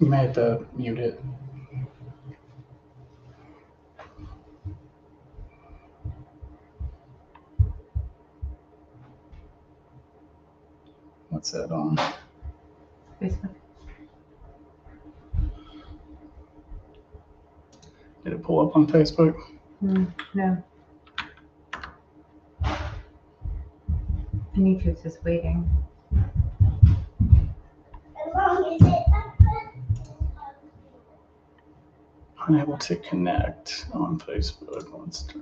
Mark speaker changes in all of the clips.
Speaker 1: You may have to mute it. What's that on?
Speaker 2: Facebook.
Speaker 1: Did it pull up on Facebook?
Speaker 2: No. And YouTube's just waiting.
Speaker 1: Unable to connect on Facebook. Let's try.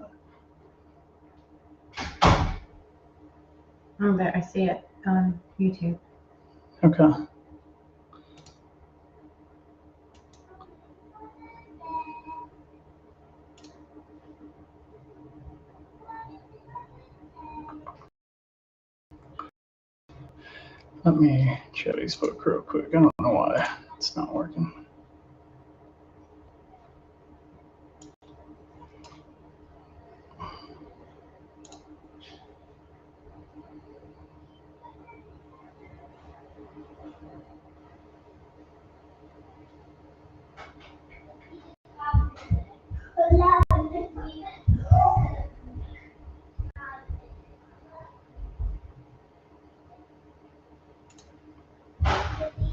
Speaker 2: Oh, there, I see it on YouTube.
Speaker 1: Okay. Let me check Facebook real quick. I don't know why it's not working.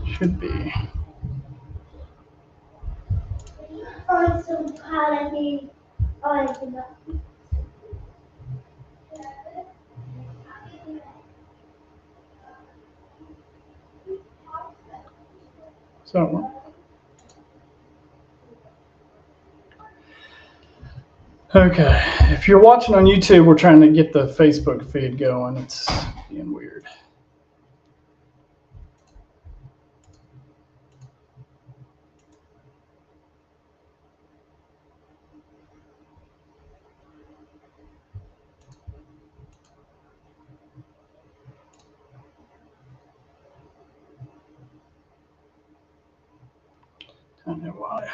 Speaker 1: Should be. So, okay. If you're watching on YouTube, we're trying to get the Facebook feed going. It's being weird. I don't know why.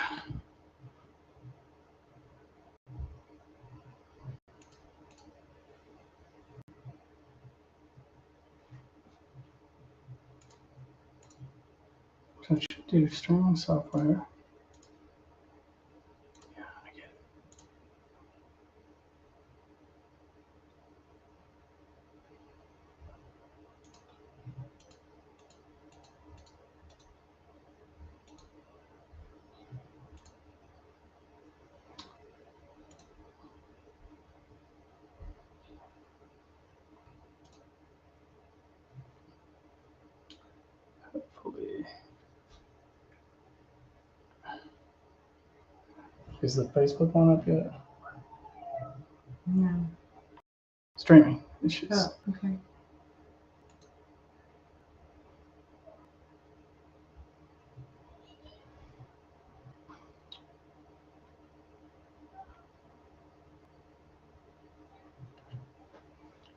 Speaker 1: So it should do streaming software. Yeah, I get it. Hopefully. Is the Facebook one up yet?
Speaker 2: No.
Speaker 1: Streaming issues.
Speaker 2: Oh, okay.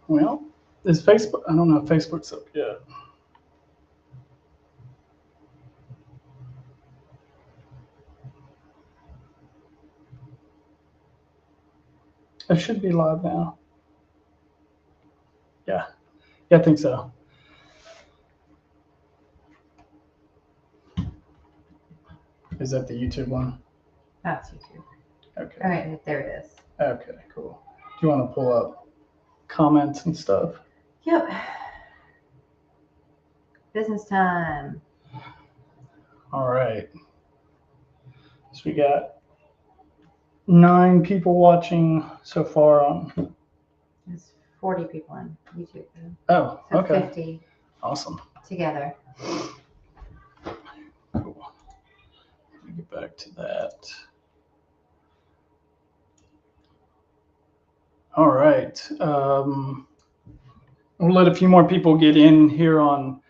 Speaker 1: Well, is Facebook? I don't know if Facebook's up yet. It should be live now. Yeah, I think so. Is that the YouTube one?
Speaker 2: That's YouTube.
Speaker 1: Okay.
Speaker 2: All right, there it is.
Speaker 1: Okay, cool. Do you want to pull up comments and stuff?
Speaker 2: Yep. Business time.
Speaker 1: All right. So we got 9 people watching so far on.
Speaker 2: There's 40 people on YouTube.
Speaker 1: Oh,
Speaker 2: So
Speaker 1: okay.
Speaker 2: 50
Speaker 1: Awesome.
Speaker 2: together.
Speaker 1: Cool. Let me get back to that. All right. We'll let a few more people get in here on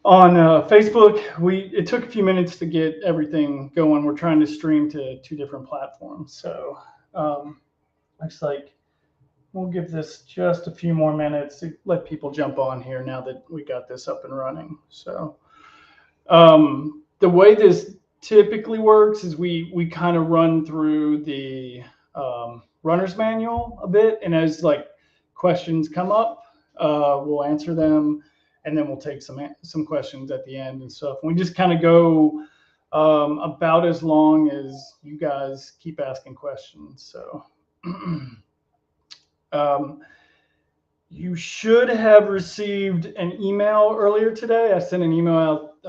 Speaker 1: Facebook. It took a few minutes to get everything going. We're trying to stream to 2 different platforms. So looks like we'll give this just a few more minutes to let people jump on here now that we got this up and running. So the way this typically works is we kind of run through the runner's manual a bit, and as like questions come up, we'll answer them, and then we'll take some questions at the end and stuff. We just kind of go about as long as you guys keep asking questions. So you should have received an email earlier today. I sent an email out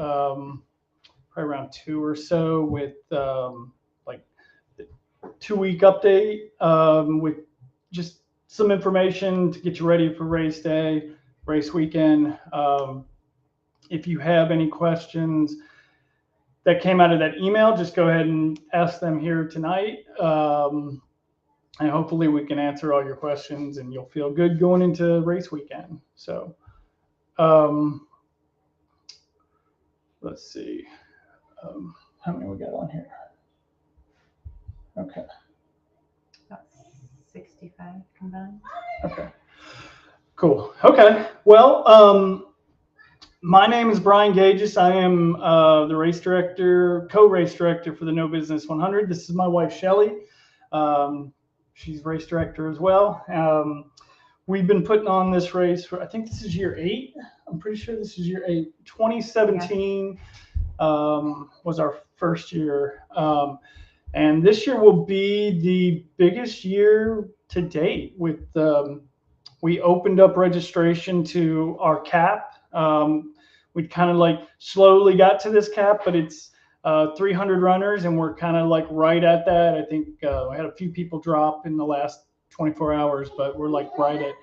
Speaker 1: probably around 2 or so with like the 2-week update with just some information to get you ready for race day, race weekend. If you have any questions that came out of that email, just go ahead and ask them here tonight. And hopefully we can answer all your questions and you'll feel good going into race weekend. So let's see. How many we got on here? Okay.
Speaker 2: About 65 combined.
Speaker 1: Okay. Cool. Okay. Well, my name is Brian Gages. I am the race director, co-race director for the No Business 100. This is my wife, Shelly. She's race director as well. We've been putting on this race for, I think this is year 8. I'm pretty sure this is year 8. 2017 was our first year. And this year will be the biggest year to date with, we opened up registration to our cap. We kind of like slowly got to this cap, but it's 300 runners and we're kind of like right at that. I think I had a few people drop in the last 24 hours, but we're like right at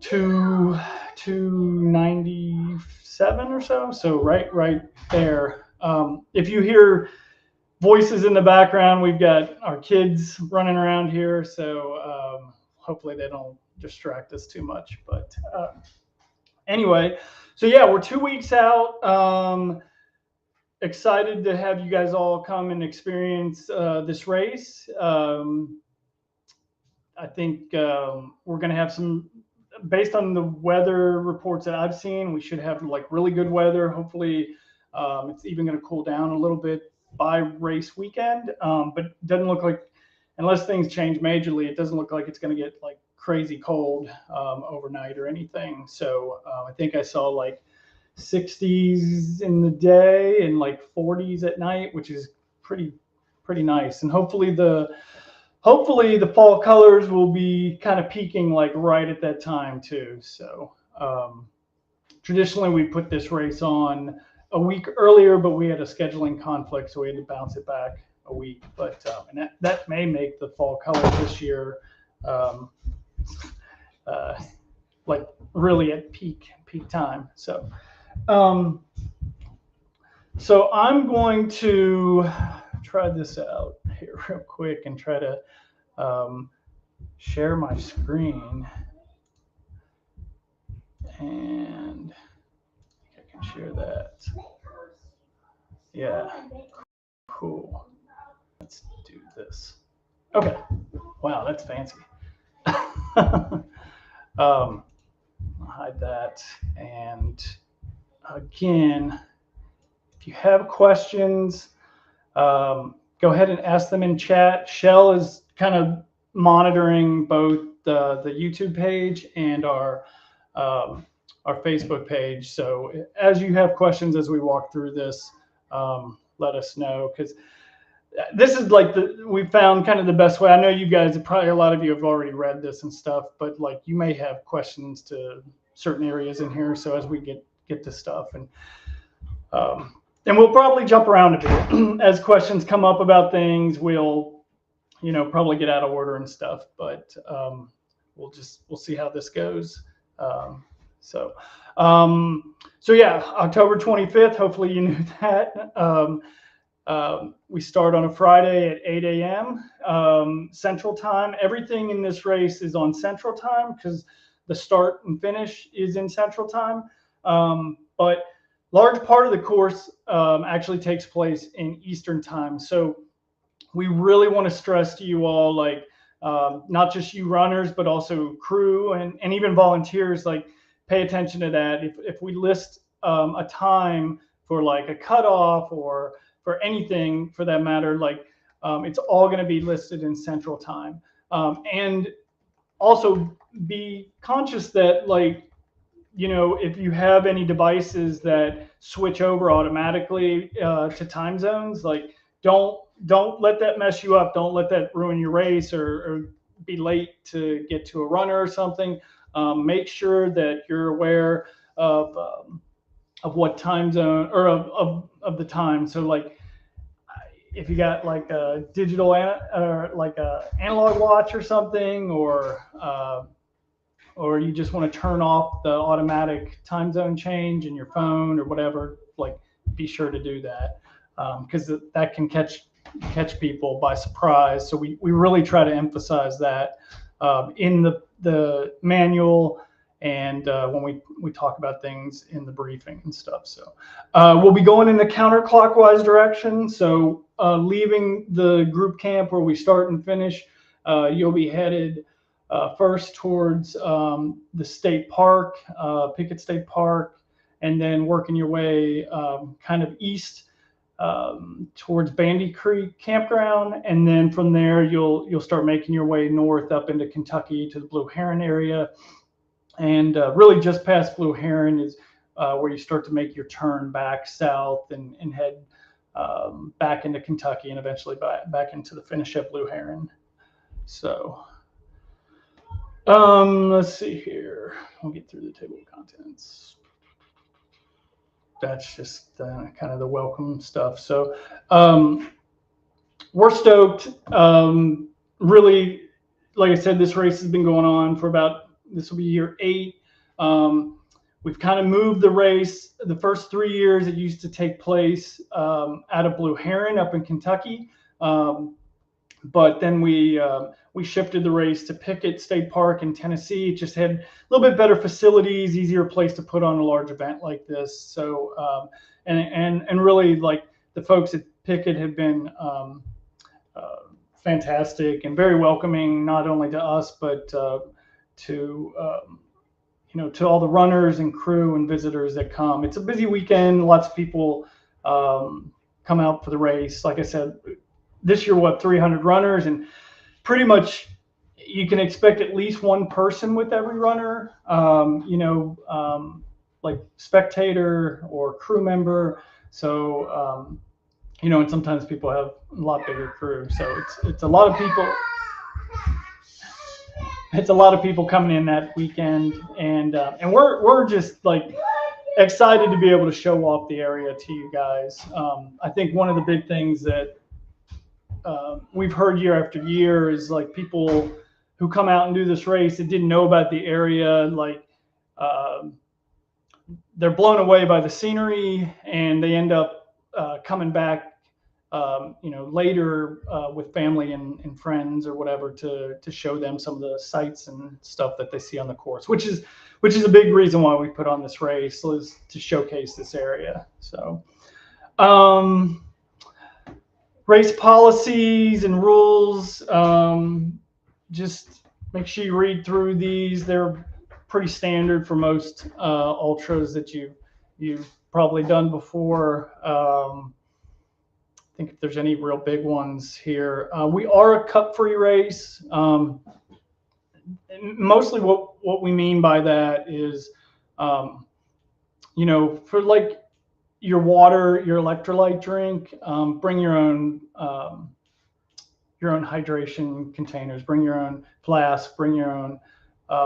Speaker 1: 297 or so. So right there. If you hear voices in the background, we've got our kids running around here. So hopefully they don't distract us too much, but anyway, so yeah, we're 2 weeks out. Excited to have you guys all come and experience this race. I think we're going to have some, based on the weather reports that I've seen, we should have like really good weather. Hopefully it's even going to cool down a little bit by race weekend, but it doesn't look like, unless things change majorly, it doesn't look like it's going to get like crazy cold overnight or anything. So I think I saw like 60s in the day and like 40s at night, which is pretty nice. And hopefully the fall colors will be kind of peaking like right at that time too. So traditionally we put this race on a week earlier, but we had a scheduling conflict, so we had to bounce it back a week. But and that may make the fall colors this year like really at peak time. So so I'm going to try this out here real quick and try to share my screen, and I can share that. Yeah, cool. Let's do this. Okay. Wow, that's fancy. I'll hide that. And again, if you have questions, go ahead and ask them in chat. Shell is kind of monitoring both the YouTube page and our Facebook page. So as you have questions as we walk through this, let us know, because this is like we found kind of the best way. I know you guys, probably a lot of you have already read this and stuff, but like you may have questions to certain areas in here. So as we get to stuff, and we'll probably jump around a bit as questions come up about things. We'll, probably get out of order and stuff, but we'll see how this goes. So yeah, October 25th. Hopefully you knew that. We start on a Friday at 8 a.m. Central Time. Everything in this race is on Central Time because the start and finish is in Central Time. But large part of the course actually takes place in Eastern Time. So we really want to stress to you all, like not just you runners, but also crew and even volunteers, like pay attention to that. If we list a time for like a cutoff or for anything for that matter, like it's all going to be listed in Central Time. And also be conscious that, like, if you have any devices that switch over automatically to time zones. Like, don't let that mess you up. Don't let that ruin your race or be late to get to a runner or something. Make sure that you're aware of what time zone or of the time. So like, if you got like a digital or like a analog watch or something, or you just want to turn off the automatic time zone change in your phone or whatever, like, be sure to do that, because that can catch people by surprise. So we really try to emphasize that in the manual and when we talk about things in the briefing and stuff. So we'll be going in the counterclockwise direction. So leaving the group camp where we start and finish, you'll be headed first towards the state park, Pickett State Park, and then working your way kind of east towards Bandy Creek Campground, and then from there you'll start making your way north up into Kentucky to the Blue Heron area, and really just past Blue Heron is where you start to make your turn back south and head back into Kentucky and eventually back into the finish at Blue Heron. So let's see here. We'll get through the table of contents. That's just kind of the welcome stuff. So we're stoked. Really, like I said, this race has been going on for this will be year 8. We've kind of moved the race. The first 3 years it used to take place out of Blue Heron up in Kentucky. But then we shifted the race to Pickett State Park in Tennessee. It just had a little bit better facilities, easier place to put on a large event like this. So and really, like, the folks at Pickett have been fantastic and very welcoming, not only to us but to all the runners and crew and visitors that come. It's a busy weekend. Lots of people come out for the race. Like I said, this year, 300 runners, and pretty much you can expect at least one person with every runner, like spectator or crew member. So, and sometimes people have a lot bigger crew. So it's a lot of people. It's a lot of people coming in that weekend, and we're just like excited to be able to show off the area to you guys. I think one of the big things that we've heard year after year is like people who come out and do this race that didn't know about the area, like they're blown away by the scenery, and they end up coming back later with family and friends or whatever to show them some of the sights and stuff that they see on the course, which is a big reason why we put on this race, is to showcase this area. So race policies and rules, just make sure you read through these. They're pretty standard for most ultras that you've probably done before. I think if there's any real big ones here. We are a cup-free race. Mostly what we mean by that is, for like your water, your electrolyte drink, bring your own hydration containers, bring your own flask, bring your own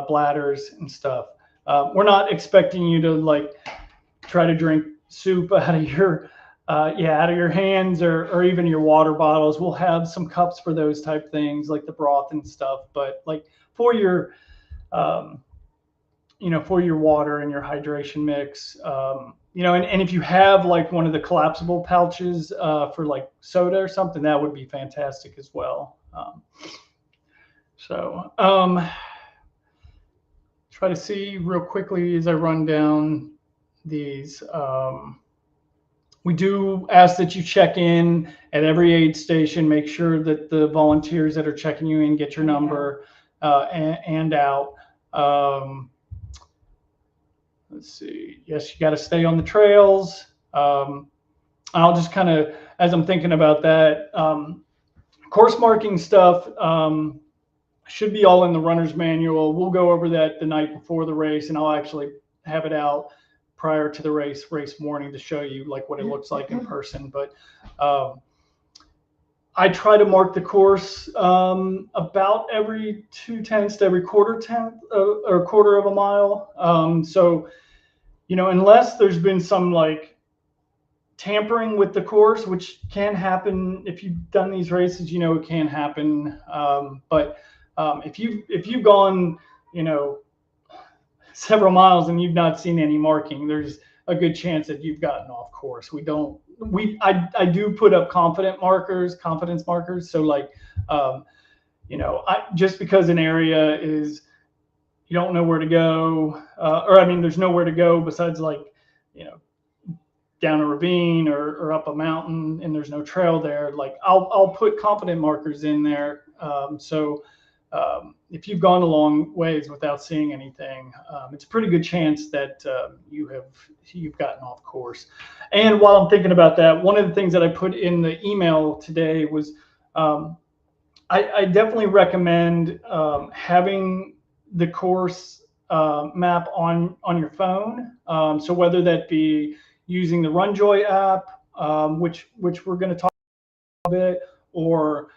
Speaker 1: bladders and stuff. We're not expecting you to like try to drink soup out of your hands or even your water bottles. We'll have some cups for those type things, like the broth and stuff, but like for your for your water and your hydration mix, and if you have like one of the collapsible pouches for like soda or something, that would be fantastic as well. Try to see real quickly as I run down these. We do ask that you check in at every aid station. Make sure that the volunteers that are checking you in get your number and out. Let's see. Yes, you got to stay on the trails. I'll just kind of, as I'm thinking about that, course marking stuff should be all in the runner's manual. We'll go over that the night before the race, and I'll actually have it out prior to the race morning to show you like what it looks like in person. But I try to mark the course about every 2/10 to every quarter of a mile. So, unless there's been some like tampering with the course, which can happen if you've done these races, it can happen. But if you've gone, several miles and you've not seen any marking, there's a good chance that you've gotten off course. I do put up confidence markers. So like, just because an area is, you don't know where to go, there's nowhere to go besides like, down a ravine or up a mountain and there's no trail there. Like I'll put confident markers in there. So if you've gone a long ways without seeing anything, it's a pretty good chance that you've gotten off course. And while I'm thinking about that, one of the things that I put in the email today was I definitely recommend having the course map on your phone. So whether that be using the RunJoy app, which we're going to talk about a bit, or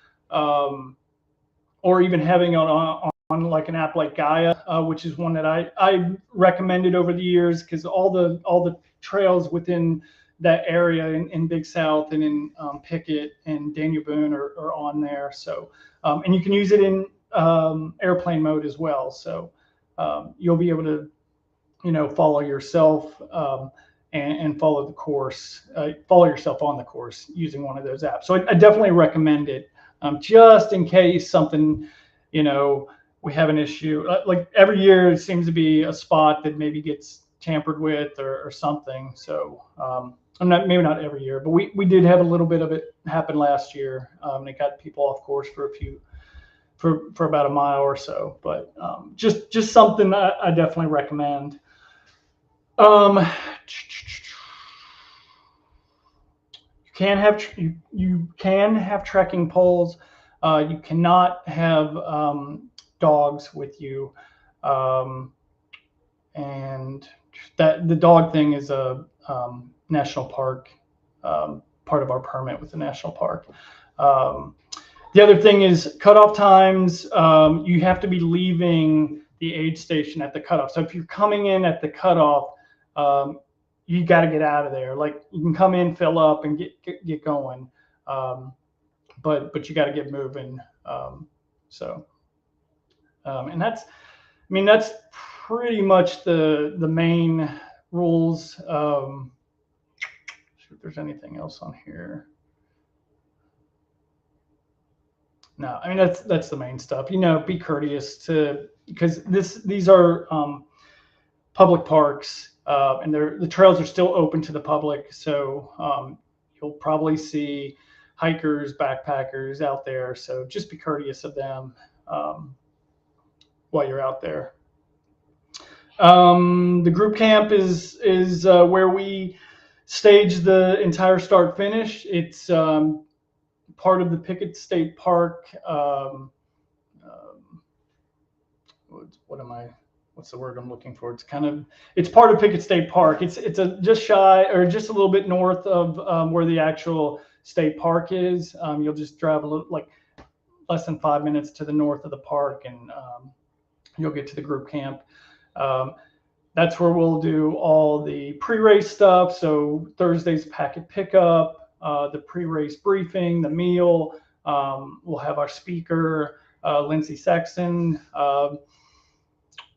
Speaker 1: even having on like an app like Gaia, which is one that I recommended over the years because all the trails within that area in Big South and in Pickett and Daniel Boone are on there. So and you can use it in airplane mode as well. So you'll be able to follow yourself and follow the course, follow yourself on the course using one of those apps. So I definitely recommend it. Just in case something, we have an issue. Like every year, it seems to be a spot that maybe gets tampered with or something. So maybe not every year, but we did have a little bit of it happen last year. And it got people off course for about a mile or so. But just something I definitely recommend. You can have trekking poles. You cannot have dogs with you, and that the dog thing is a national park part of our permit with the national park. The other thing is cutoff times. You have to be leaving the aid station at the cutoff. So if you're coming in at the cutoff, you got to get out of there. Like you can come in, fill up, and get going, but you got to get moving. And that's pretty much the main rules. See if there's anything else on here. No, that's the main stuff. Be courteous because these are public parks. And the trails are still open to the public, so you'll probably see hikers, backpackers out there. So just be courteous of them while you're out there. The group camp is where we stage the entire start finish. It's part of the Pickett State Park. What's the word I'm looking for? It's part of Pickett State Park. It's just shy or just a little bit north of where the actual state park is. You'll just drive a little, like less than 5 minutes to the north of the park, and you'll get to the group camp. That's where we'll do all the pre-race stuff. So Thursday's packet pickup, the pre-race briefing, the meal. We'll have our speaker, Lindsay Sexton.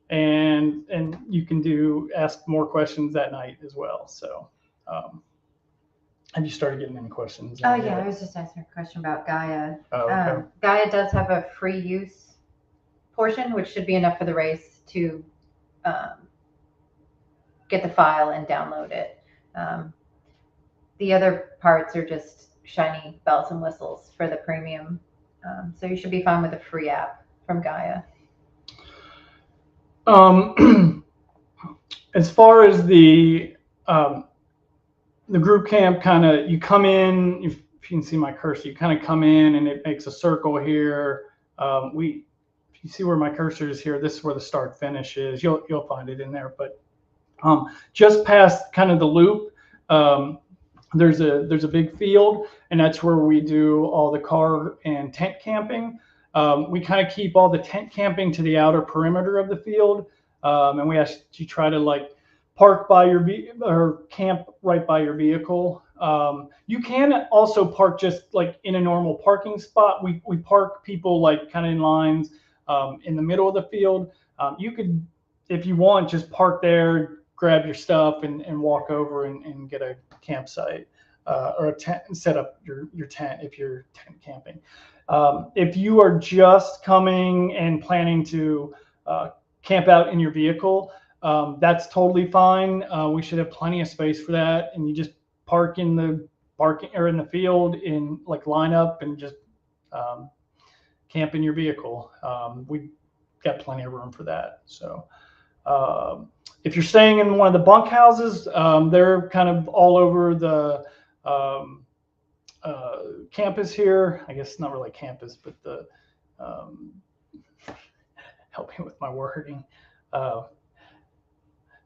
Speaker 1: And you can ask more questions that night as well. So have you started getting any questions?
Speaker 2: Oh yeah, I was just asking a question about Gaia.
Speaker 1: Oh, okay.
Speaker 2: Gaia does have a free use portion, which should be enough for the race to get the file and download it. The other parts are just shiny bells and whistles for the premium. So you should be fine with a free app from Gaia.
Speaker 1: As far as the group camp, you come in, if you can see my cursor, you kind of come in and it makes a circle here. If you see where my cursor is here, this is where the start finish is. You'll find it in there, but Just past kind of the loop, there's a big field, and that's where we do all the car and tent camping. We kind of keep all the tent camping to the outer perimeter of the field, and we ask you try to like park by your or camp right by your vehicle. You can also park just like in a normal parking spot. We park people like kind of in lines in the middle of the field. You could, if you want, just park there, grab your stuff, and walk over and get a campsite or a tent and set up your tent if you're tent camping. If you are just coming and planning to camp out in your vehicle, that's totally fine. We should have plenty of space for that, and you just park in the parking or in the field in like line up and just camp in your vehicle. We got plenty of room for that. So if you're staying in one of the bunk houses, they're kind of all over the campus here. I guess not really campus, but the help me with my wording.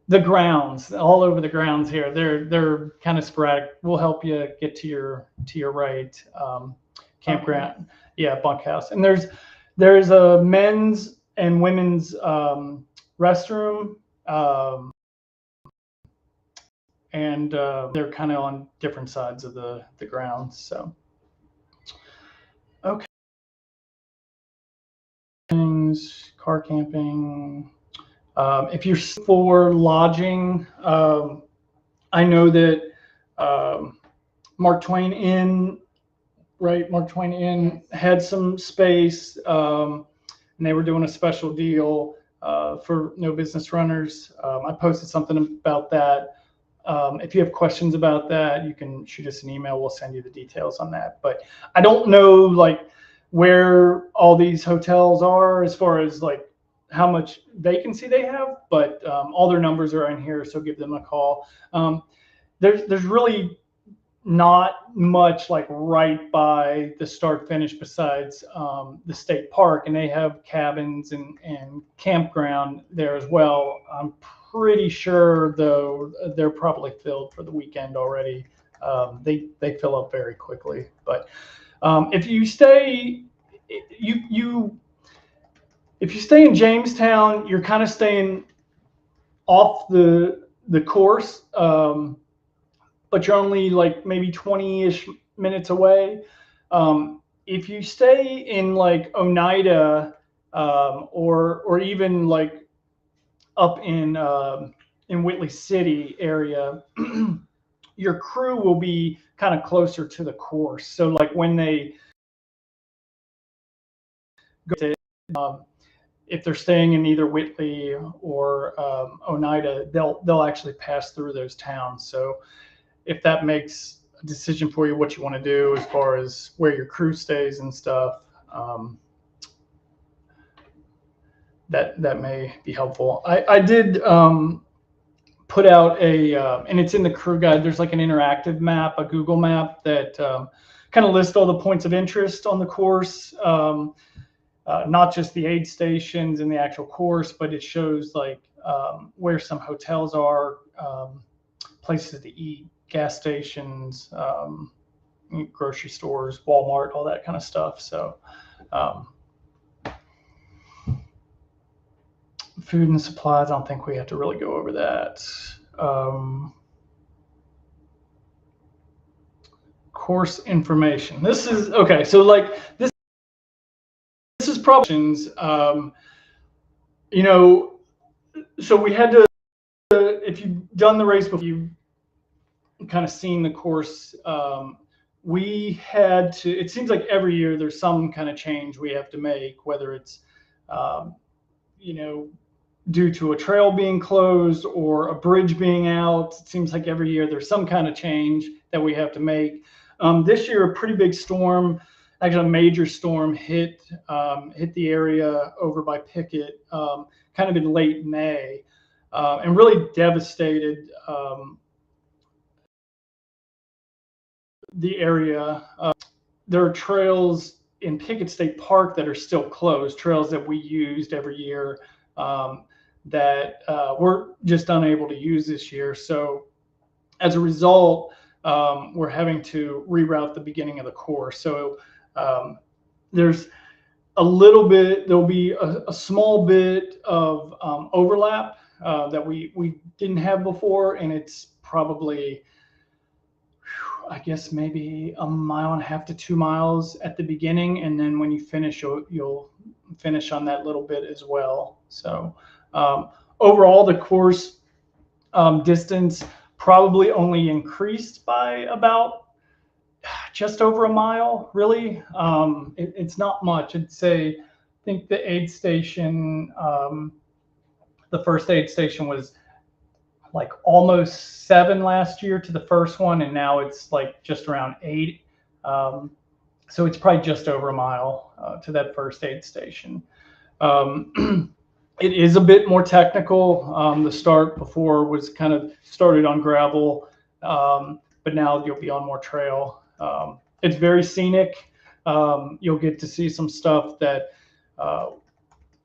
Speaker 1: The grounds, all over the grounds here. They're kind of sporadic. We'll help you get to your right campground. Yeah, bunkhouse. And there's a men's and women's restroom, and they're kind of on different sides of the grounds. So, okay. Car camping. If you're for lodging, I know that Mark Twain Inn, right? Mark Twain Inn had some space, and they were doing a special deal for no business runners. I posted something about that. If you have questions about that, you can shoot us an email. We'll send you the details on that. But I don't know like where all these hotels are as far as like how much vacancy they have, but all their numbers are in here, so give them a call. There's really not much like right by the start finish besides the state park, and they have cabins and campground there as well. I'm pretty sure though they're probably filled for the weekend already. They fill up very quickly, but if you stay if you stay in Jamestown, you're kind of staying off the course, but you're only like maybe 20-ish minutes away. If you stay in like Oneida or even like up in Whitley City area, your crew will be kind of closer to the course. So like when they go to if they're staying in either Whitley or Oneida, they'll actually pass through those towns. So if that makes a decision for you, what you want to do as far as where your crew stays and stuff, that may be helpful. I did put out and it's in the crew guide. There's like an interactive map, a Google map that kind of lists all the points of interest on the course. Not just the aid stations in the actual course, but it shows like where some hotels are, places to eat, gas stations, grocery stores, Walmart, all that kind of stuff. So food and supplies, I don't think we have to really go over that. Course information. This is okay. So like this is probably, you know, so we had to, if you've done the race before, you've kind of seen the course, we had to, it seems like every year there's some kind of change we have to make, whether it's, you know, due to a trail being closed or a bridge being out. It seems like every year there's some kind of change that we have to make. This year, a pretty big storm, actually a major storm hit the area over by Pickett, kind of in late May, and really devastated the area. There are trails in Pickett State Park that are still closed, trails that we used every year. that we're just unable to use this year. So as a result, we're having to reroute the beginning of the course. So there's there'll be a small bit of overlap that we didn't have before, and it's probably, I guess, maybe 1.5 to 2 miles at the beginning, and then when you finish, you'll finish on that little bit as well. So overall, the course distance probably only increased by about just over 1 mile, really. It's not much. I'd say, I think the aid station, the first aid station was like almost 7 last year to the first one, and now it's like just around 8. So it's probably just over 1 mile to that first aid station. It is a bit more technical. The start before was kind of started on gravel, but now you'll be on more trail. It's very scenic. You'll get to see some stuff that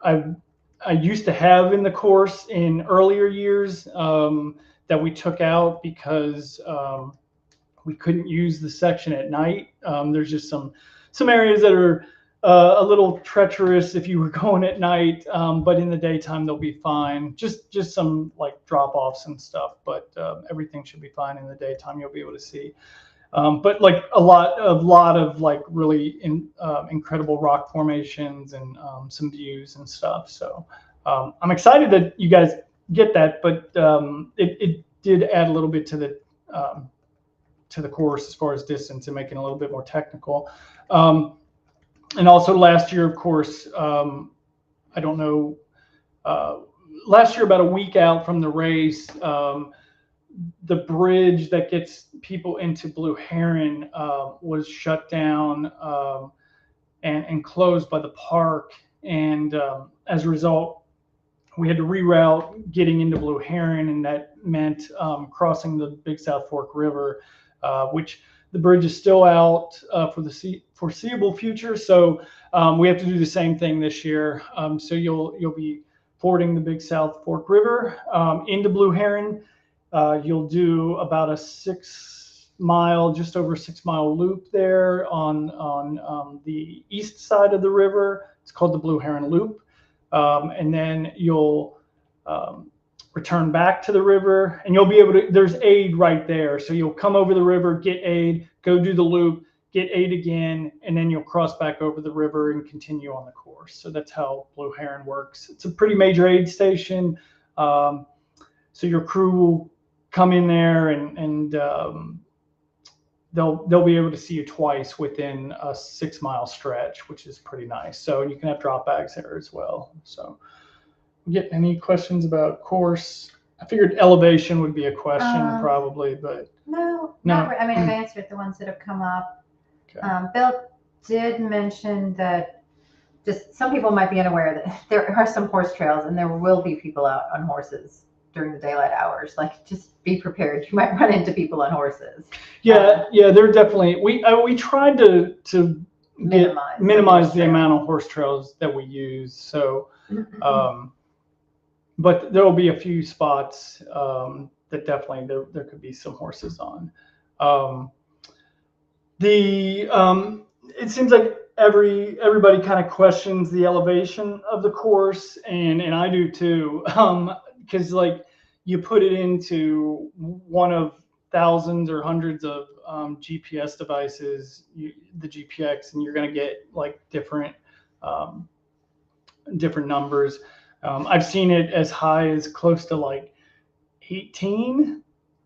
Speaker 1: I used to have in the course in earlier years that we took out because we couldn't use the section at night. There's just some areas that are a little treacherous if you were going at night, but in the daytime they'll be fine. Just some like drop-offs and stuff, but everything should be fine in the daytime. You'll be able to see. But like a lot of like really incredible rock formations and some views and stuff. So I'm excited that you guys get that, but it did add a little bit to the course as far as distance and making it a little bit more technical. And also last year, of course, I don't know, last year about a week out from the race, the bridge that gets people into Blue Heron was shut down and closed by the park. And as a result, we had to reroute getting into Blue Heron, and that meant crossing the Big South Fork River, which the bridge is still out for the foreseeable future. So we have to do the same thing this year. So you'll be fording the Big South Fork River into Blue Heron. You'll do about a 6 mile, just over 6 mile loop there on the east side of the river. It's called the Blue Heron Loop. And then you'll return back to the river, and you'll be able to, there's aid right there. So you'll come over the river, get aid, go do the loop, get aid again, and then you'll cross back over the river and continue on the course. So that's how Blue Heron works. It's a pretty major aid station. So your crew will come in there and they'll be able to see you twice within a 6 mile stretch, which is pretty nice. So you can have drop bags there as well. So get any questions about course? I figured elevation would be a question probably, but
Speaker 2: no. I mean, I've answered the ones that have come up. Okay. Bill did mention that just some people might be unaware that there are some horse trails and there will be people out on horses during the daylight hours. Like, just be prepared. You might run into people on horses.
Speaker 1: Yeah, they're definitely. We tried to minimize the amount of horse trails that we use. So, but there will be a few spots that definitely there could be some horses on. It seems like everybody kind of questions the elevation of the course, and I do too, because like you put it into one of thousands or hundreds of GPS devices, the GPX, and you're going to get like different numbers. I've seen it as high as close to like 18,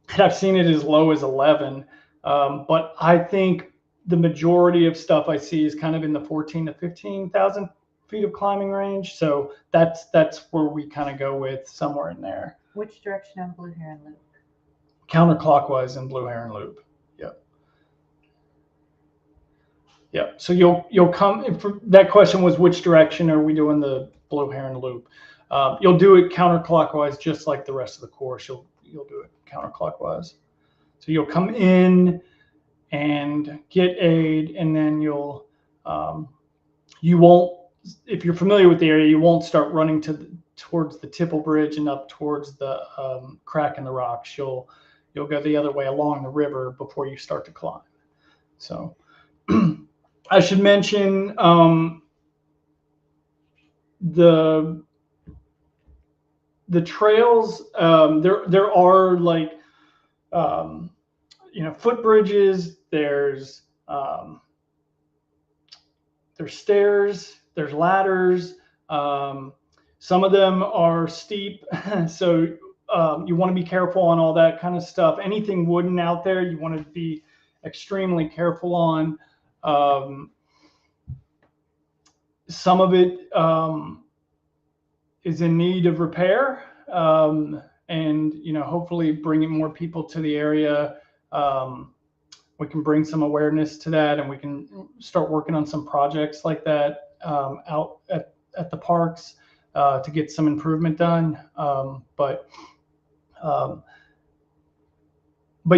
Speaker 1: and I've seen it as low as 11. But I think the majority of stuff I see is kind of in the 14 to 15,000 feet of climbing range. So that's where we kind of go with, somewhere in there.
Speaker 2: Which direction on Blue Heron Loop?
Speaker 1: Counterclockwise in Blue Heron Loop. Yep. So you'll come. That question was, which direction are we doing the Blue Heron Loop? You'll do it counterclockwise, just like the rest of the course. You'll do it counterclockwise. So you'll come in and get aid, and then you won't, if you're familiar with the area, you won't start running to towards the Tipple Bridge and up towards the crack in the rocks. You'll go the other way along the river before you start to climb. So I should mention the trails. There are like footbridges. There's stairs. There's ladders. Some of them are steep, so you want to be careful on all that kind of stuff. Anything wooden out there, you want to be extremely careful on. Some of it is in need of repair, and hopefully bringing more people to the area, we can bring some awareness to that, and we can start working on some projects like that out at the parks to get some improvement done. But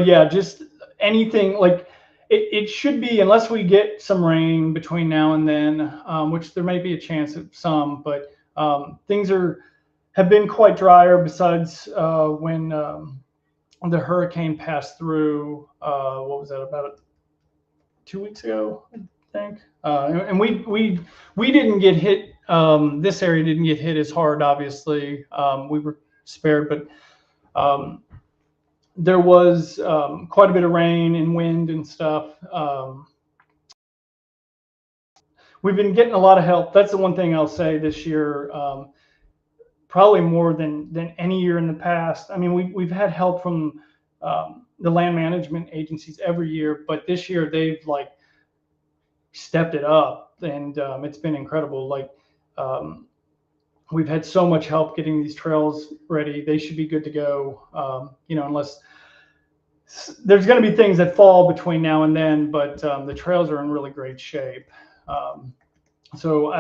Speaker 1: yeah, just anything like it should be, unless we get some rain between now and then, which there may be a chance of some, but things have been quite drier besides when the hurricane passed through. What was that, about 2 weeks ago, I think? And we didn't get hit. This area didn't get hit as hard, obviously. We were spared, but there was quite a bit of rain and wind and stuff. We've been getting a lot of help. That's the one thing I'll say this year, probably more than any year in the past. I mean, we've had help from the land management agencies every year, but this year they've like stepped it up, and it's been incredible. Like we've had so much help getting these trails ready. They should be good to go, unless there's going to be things that fall between now and then, but the trails are in really great shape. So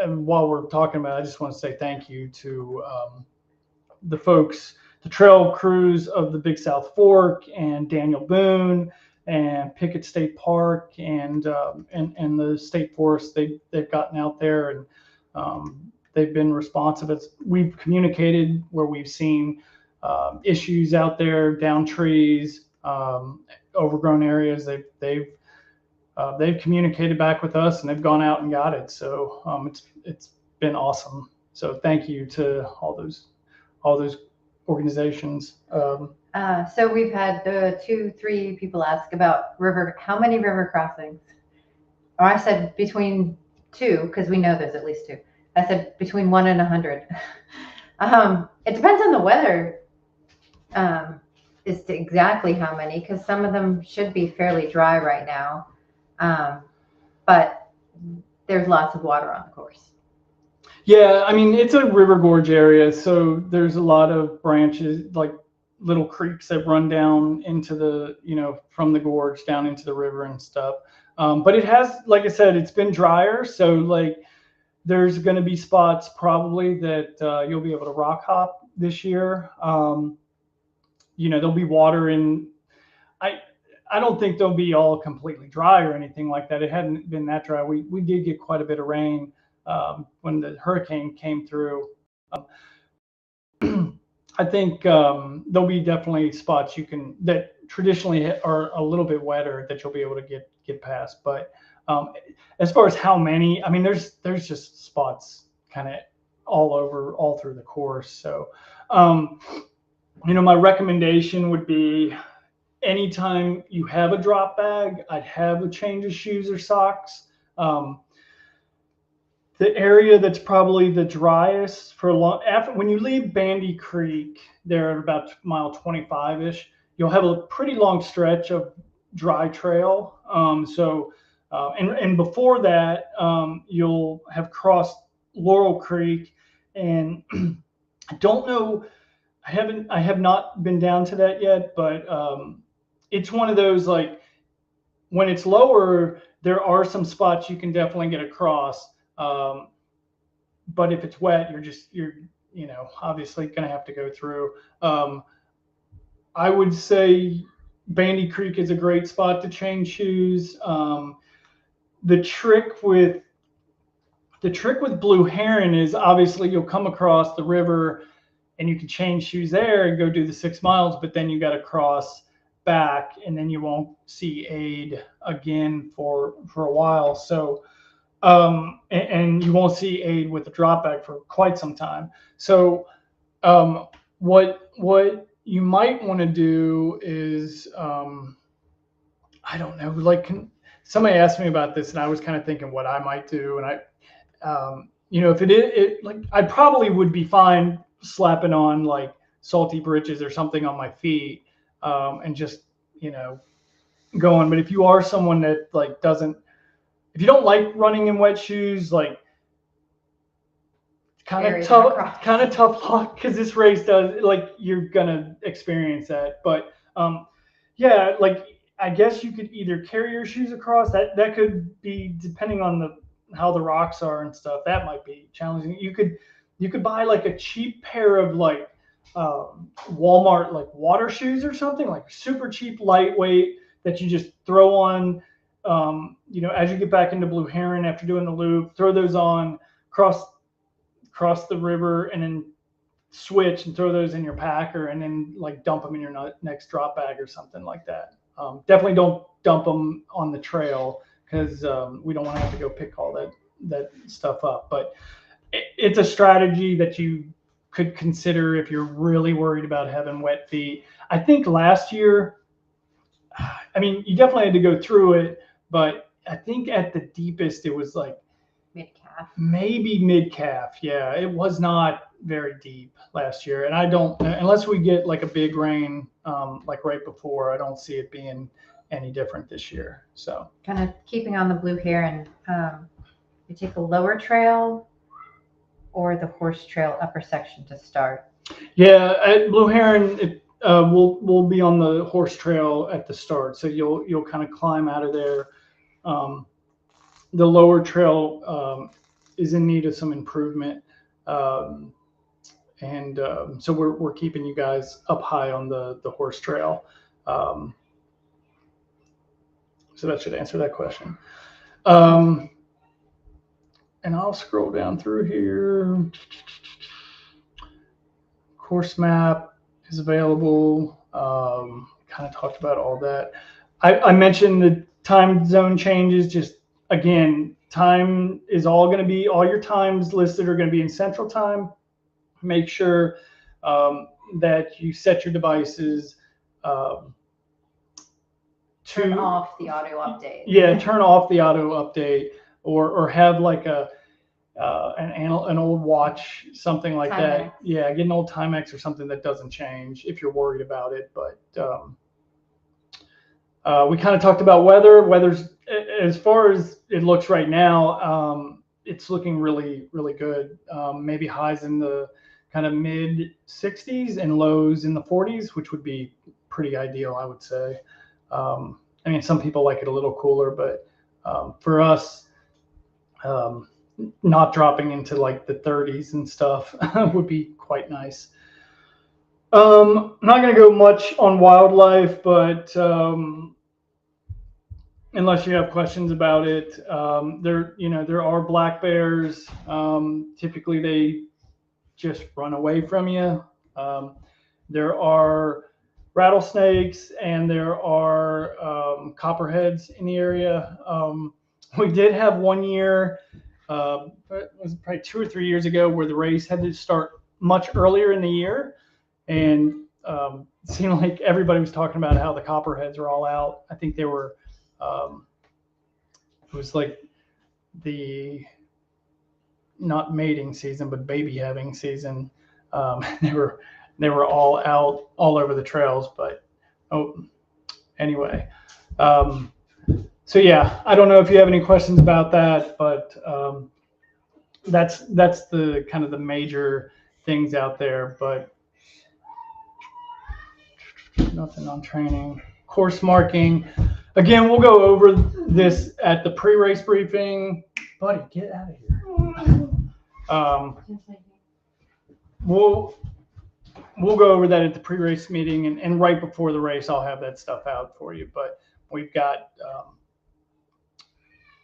Speaker 1: while we're talking about it, I just want to say thank you to the folks, the trail crews of the Big South Fork and Daniel Boone and Pickett State Park and the State Forest. They've gotten out there, and they've been responsive. We've communicated where we've seen issues out there, down trees, overgrown areas. They've communicated back with us, and they've gone out and got it. So it's been awesome. So thank you to all those organizations.
Speaker 2: So we've had 2-3 people ask about how many river crossings? Or I said between 2, because we know there's at least 2. I said between 1 and 100. It depends on the weather as to exactly how many, because some of them should be fairly dry right now. But there's lots of water on the course.
Speaker 1: Yeah, I mean, it's a river gorge area, so there's a lot of branches, like little creeks that run down into the, from the gorge down into the river and stuff. But it has, like I said, it's been drier, so like there's going to be spots probably that you'll be able to rock hop this year. There'll be water in. I don't think they'll be all completely dry or anything like that. It hadn't been that dry. We did get quite a bit of rain when the hurricane came through. I think there'll be definitely spots that traditionally are a little bit wetter that you'll be able to get past. But as far as how many, I mean, there's just spots kind of all through the course. So, my recommendation would be, anytime you have a drop bag, I'd have a change of shoes or socks. The area that's probably the driest when you leave Bandy Creek there at about mile 25-ish, you'll have a pretty long stretch of dry trail. And before that, you'll have crossed Laurel Creek, and I don't know, I have not been down to that yet, but it's one of those, like, when it's lower, there are some spots you can definitely get across. But if it's wet, you're obviously going to have to go through. I would say Bandy Creek is a great spot to change shoes. The trick with The trick with Blue Heron is obviously you'll come across the river and you can change shoes there and go do the 6 miles, but then you got to cross back and then you won't see aid again for a while. So, and you won't see aid with the drop back for quite some time. So, what you might want to do is, I don't know, like somebody asked me about this and I was kind of thinking what I might do. And if like I probably would be fine slapping on like salty britches or something on my feet, and just, going. But if you are someone that like if you don't like running in wet shoes, like kind of tough luck, because this race does, like, you're gonna experience that. But yeah, like I guess you could either carry your shoes across. That could be, depending on how the rocks are and stuff. That might be challenging. You could buy like a cheap pair of like Walmart like water shoes or something, like super cheap, lightweight, that you just throw on. As you get back into Blue Heron after doing the loop, throw those on, cross the river, and then switch and throw those in your packer, and then like dump them in your next drop bag or something like that. Definitely don't dump them on the trail, because we don't want to have to go pick all that stuff up. But it's a strategy that you could consider if you're really worried about having wet feet. I think last year, I mean, you definitely had to go through it, but I think at the deepest it was like
Speaker 2: mid-calf.
Speaker 1: Maybe mid-calf. Yeah, it was not very deep last year. And I don't, unless we get like a big rain, like right before, I don't see it being any different this year. So
Speaker 2: kind of keeping on the Blue Heron, you take a lower trail or the horse trail upper section to start?
Speaker 1: Yeah, at Blue Heron, we'll be on the horse trail at the start. So you'll kind of climb out of there. The lower trail is in need of some improvement. So we're keeping you guys up high on the horse trail. So that should answer that question. And I'll scroll down through here. Course map is available. Kind of talked about all that. I mentioned the time zone changes. Just again, time is all your times listed are going to be in Central Time. Make sure that you set your devices
Speaker 2: turn off the auto update.
Speaker 1: Yeah, turn off the auto update, or have like an old watch, something like that. Yeah, get an old Timex or something that doesn't change if you're worried about it. But we kind of talked about weather. Weather's, as far as it looks right now, it's looking really, really good. Maybe highs in the kind of mid 60s and lows in the 40s, which would be pretty ideal, I would say. I mean, some people like it a little cooler, but for us, not dropping into like the 30s and stuff would be quite nice. I'm not going to go much on wildlife, but unless you have questions about it, there are black bears. Typically, they just run away from you. There are rattlesnakes, and there are copperheads in the area. We did have one year, it was probably 2 or 3 years ago, where the race had to start much earlier in the year, and it seemed like everybody was talking about how the copperheads are all out. I think they were, it was like the, not mating season, but baby having season. They were all out all over the trails, but anyway. So yeah, I don't know if you have any questions about that, but that's the kind of the major things out there. But nothing on training. Course marking. Again, we'll go over this at the pre-race briefing. Buddy, get out of here. We'll go over that at the pre-race meeting, and right before the race, I'll have that stuff out for you. But we've got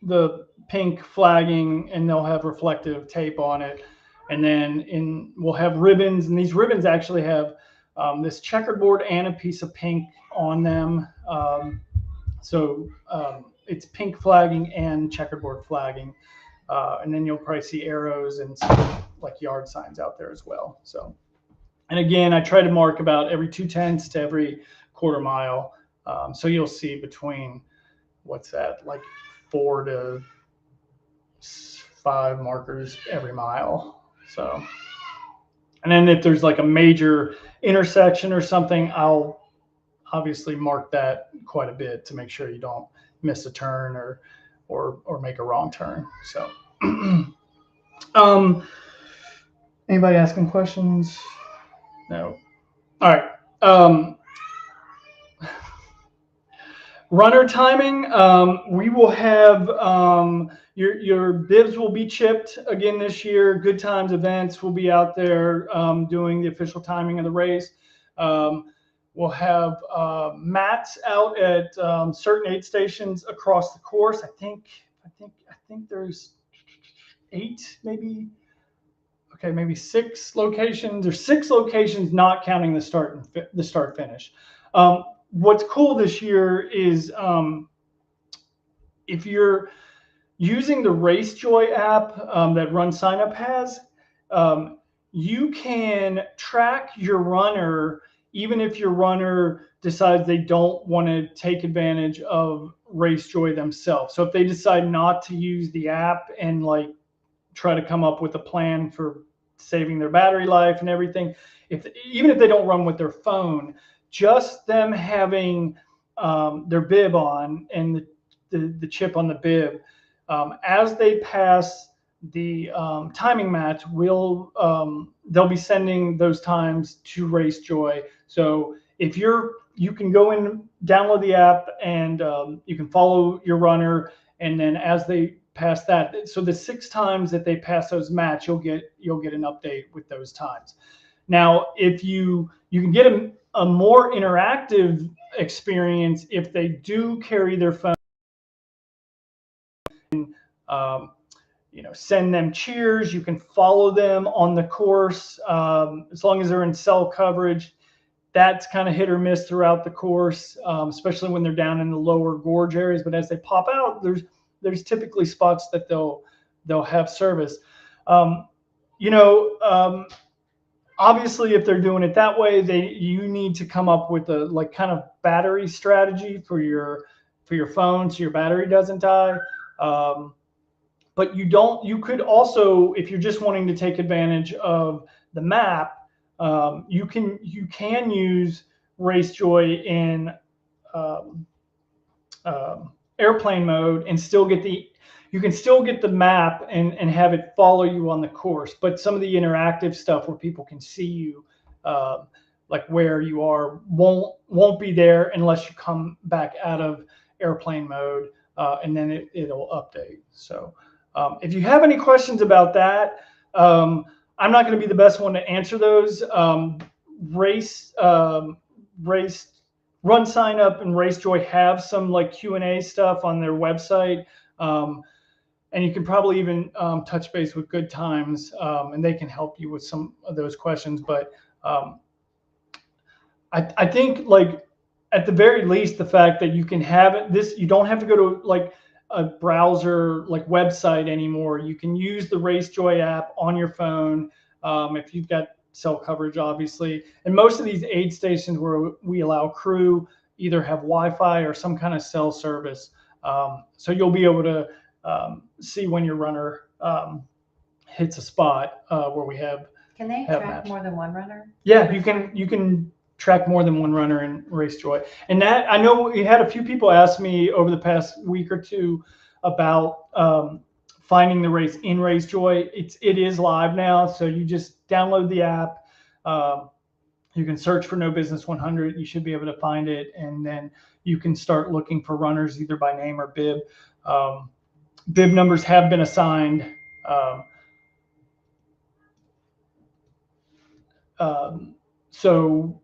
Speaker 1: the pink flagging, and they'll have reflective tape on it. And then we'll have ribbons, and these ribbons actually have this checkerboard and a piece of pink on them. It's pink flagging and checkerboard flagging. And then you'll probably see arrows and some like yard signs out there as well. So, and again, I try to mark about every 0.2 to every quarter mile. So you'll see between, what's that, like 4 to 5 markers every mile. So, and then if there's like a major intersection or something, I'll obviously mark that quite a bit to make sure you don't miss a turn or make a wrong turn. So, anybody asking questions? No. All right. Runner timing. We will have your bibs will be chipped again this year. Good Times Events will be out there doing the official timing of the race. We'll have mats out at certain aid stations across the course. I think there's 8, maybe. Okay, maybe 6 locations. There's 6 locations, not counting the start finish. What's cool this year is if you're using the RaceJoy app that Run Sign Up has, you can track your runner even if your runner decides they don't want to take advantage of RaceJoy themselves. So if they decide not to use the app and like try to come up with a plan for saving their battery life and everything, even if they don't run with their phone, just them having their bib on and the chip on the bib, as they pass the timing match, they'll be sending those times to RaceJoy. So if you can go in, download the app, and you can follow your runner, and then as they pass that, so the 6 times that they pass those match, you'll get an update with those times. Now, if you can get a more interactive experience if they do carry their phone. Send them cheers. You can follow them on the course as long as they're in cell coverage. That's kind of hit or miss throughout the course, especially when they're down in the lower gorge areas. But as they pop out, there's typically spots that they'll have service. Obviously, if they're doing it that way, you need to come up with a like kind of battery strategy for your phone so your battery doesn't die. But you could also, if you're just wanting to take advantage of the map, you can use RaceJoy in airplane mode and still get the map and have it follow you on the course. But some of the interactive stuff where people can see you, like where you are, won't be there unless you come back out of airplane mode, and then it'll update. So if you have any questions about that, I'm not going to be the best one to answer those. Run Sign Up and RaceJoy have some like Q&A stuff on their website. And you can probably even touch base with Good Times, and they can help you with some of those questions. But I think, like, at the very least, the fact that you can have this, you don't have to go to like a browser like website anymore. You can use the RaceJoy app on your phone if you've got cell coverage, obviously. And most of these aid stations where we allow crew either have Wi-Fi or some kind of cell service. So you'll be able to see when your runner hits a spot where we have.
Speaker 2: Can they track more than one runner?
Speaker 1: Yeah, you can track more than one runner in RaceJoy. And that, I know we had a few people ask me over the past week or two about finding the race in RaceJoy. It is live now, so you just download the app. You can search for No Business 100. You should be able to find it, and then you can start looking for runners either by name or bib. Bib numbers have been assigned. So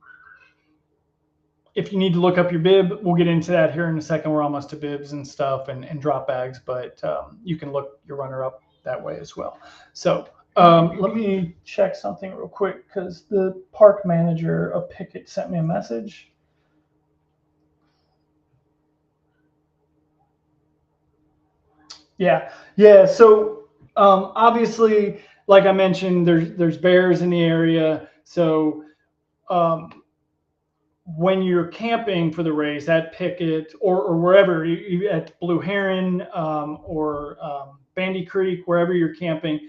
Speaker 1: if you need to look up your bib, we'll get into that here in a second. We're almost to bibs and stuff and drop bags, but you can look your runner up that way as well. So let me check something real quick because the park manager of Pickett sent me a message. Yeah. So obviously, like I mentioned, there's bears in the area. So when you're camping for the race at Pickett or wherever, you at Blue Heron or Bandy Creek, wherever you're camping,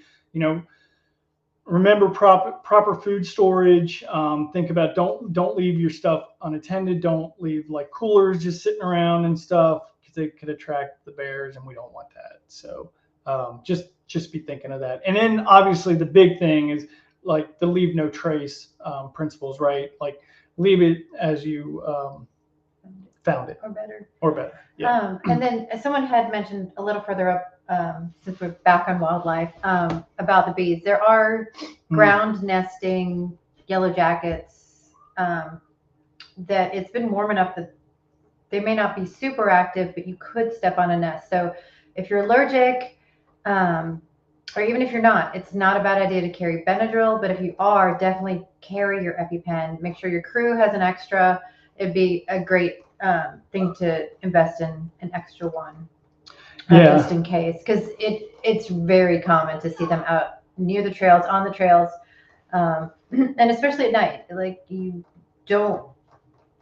Speaker 1: remember proper food storage. Think about don't leave your stuff unattended. Don't leave like coolers just sitting around and stuff because they could attract the bears, and we don't want that. So just be thinking of that. And then obviously the big thing is like the leave no trace principles, right? Like leave it as you found it, or better. Yeah.
Speaker 2: And then someone had mentioned a little further up, since we're back on wildlife, about the bees. There are ground nesting yellow jackets that it's been warm enough that they may not be super active, but you could step on a nest. So if you're allergic, or even if you're not, it's not a bad idea to carry Benadryl, but if you are, definitely carry your EpiPen. Make sure your crew has an extra. It'd be a great thing to invest in an extra one, just in case, because it's very common to see them out near the trails, on the trails, and especially at night. Like you don't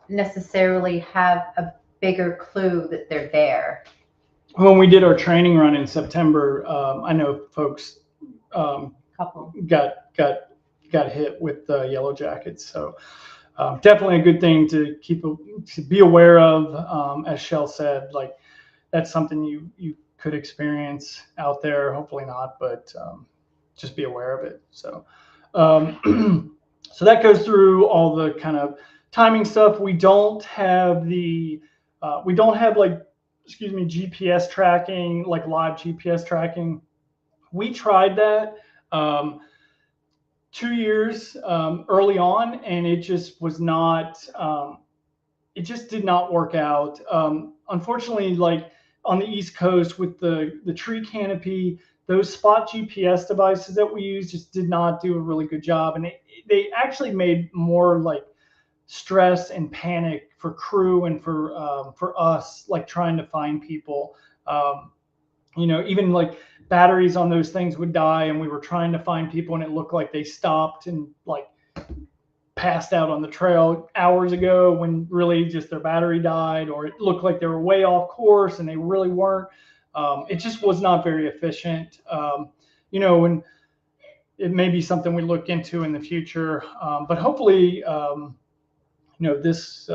Speaker 2: necessarily have a bigger clue that they're there.
Speaker 1: When we did our training run in September, I know folks got hit with yellow jackets. So definitely a good thing to be aware of. As Shell said, like that's something you could experience out there. Hopefully not, but just be aware of it. So so that goes through all the kind of timing stuff. We don't have GPS tracking, like live GPS tracking. We tried that 2 years early on, and it just was not, it just did not work out. Unfortunately, like on the East Coast with the tree canopy, those spot GPS devices that we use just did not do a really good job. And they actually made more like stress and panic for crew and for us, like trying to find people. Even like batteries on those things would die, and we were trying to find people, and it looked like they stopped and like passed out on the trail hours ago when really just their battery died, or it looked like they were way off course and they really weren't. It just was not very efficient. And it may be something we look into in the future, but hopefully this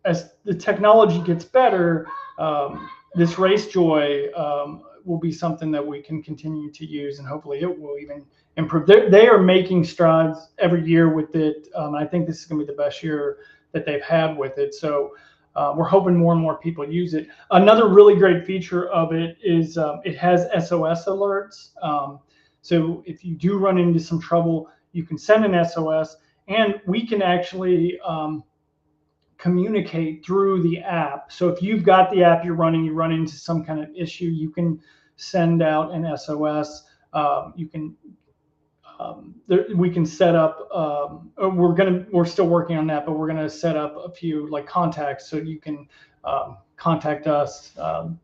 Speaker 1: as the technology gets better, this RaceJoy will be something that we can continue to use, and hopefully it will even improve. They are making strides every year with it. I think this is going to be the best year that they've had with it. So we're hoping more and more people use it. Another really great feature of it is it has SOS alerts. So if you do run into some trouble, you can send an SOS, and we can actually communicate through the app. So if you've got the app you're running, you run into some kind of issue, you can send out an SOS. We can set up. We're still working on that, but we're gonna set up a few like contacts so you can contact us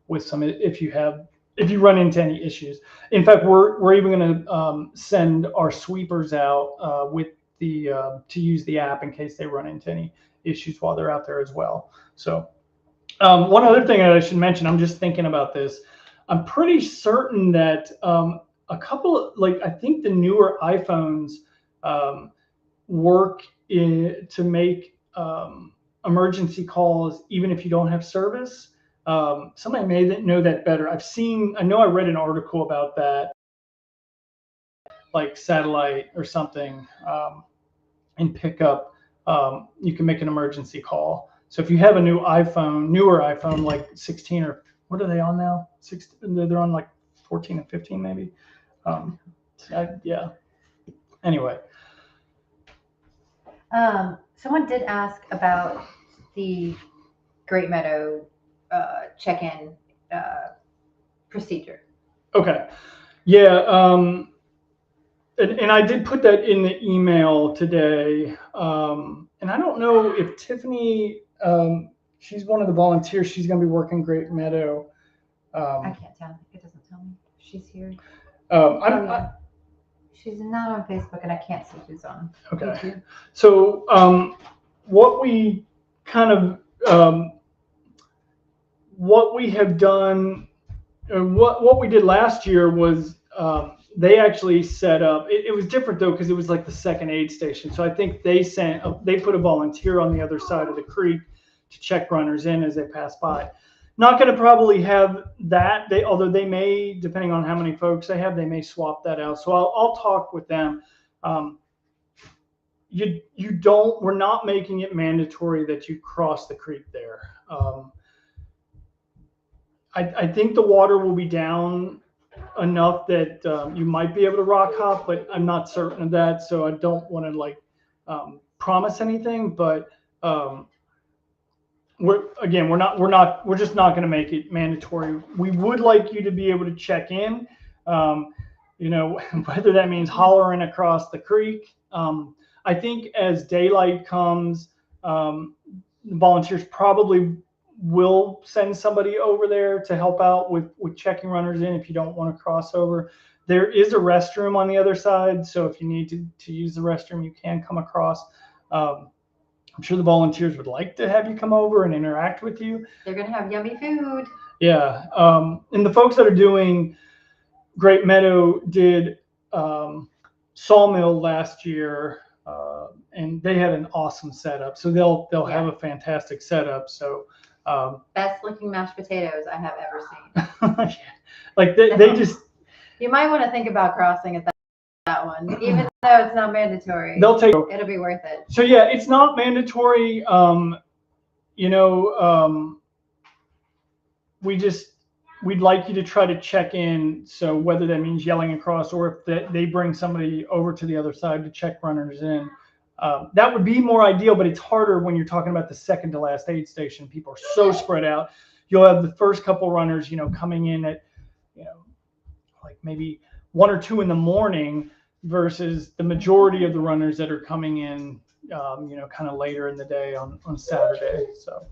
Speaker 1: with some if you run into any issues. In fact, we're even gonna send our sweepers out with to use the app in case they run into any issues while they're out there as well. So one other thing that I should mention, I'm just thinking about this. I'm pretty certain that a couple, I think the newer iPhones work to make emergency calls even if you don't have service. Somebody may know that better. I know I read an article about that, like satellite or something, and pick up. You can make an emergency call. So if you have a newer iPhone, like 16 or what are they on now? 16, they're on like 14 and 15 maybe. Yeah. Anyway.
Speaker 2: Someone did ask about the Great Meadow check-in procedure.
Speaker 1: Okay. Yeah. And I did put that in the email today. And I don't know if Tiffany, she's one of the volunteers. She's going to be working Great Meadow.
Speaker 2: I can't tell. It doesn't tell me. She's here. She's not on Facebook, and I can't see who's on.
Speaker 1: Okay.
Speaker 2: YouTube.
Speaker 1: So what we kind of what we have done, what we did last year was they actually set up. It was different though because it was like the second aid station. So I think they put a volunteer on the other side of the creek to check runners in as they pass by. Not going to probably have that. Although they may, depending on how many folks they have, they may swap that out. So I'll talk with them. We're not making it mandatory that you cross the creek there. I think the water will be down enough that you might be able to rock hop, but I'm not certain of that. So I don't want to promise anything, but we're just not going to make it mandatory. We would like you to be able to check in, whether that means hollering across the creek. I think as daylight comes, volunteers probably will send somebody over there to help out with checking runners in if you don't want to cross over. There is a restroom on the other side, so if you need to use the restroom, you can come across. I'm sure the volunteers would like to have you come over and interact with you.
Speaker 2: They're going to have yummy food.
Speaker 1: Yeah. And the folks that are doing Great Meadow did Sawmill last year, and they had an awesome setup. So they'll have a fantastic setup. So
Speaker 2: best looking mashed potatoes I have ever seen.
Speaker 1: Like they just.
Speaker 2: You might want to think about crossing at that one, even though it's not mandatory. It'll be worth it.
Speaker 1: So yeah, it's not mandatory. We'd like you to try to check in. So whether that means yelling across or if they bring somebody over to the other side to check runners in, that would be more ideal, but it's harder when you're talking about the second to last aid station. People are so spread out. You'll have the first couple runners, coming in at, like maybe 1 or 2 in the morning versus the majority of the runners that are coming in, kind of later in the day on Saturday. So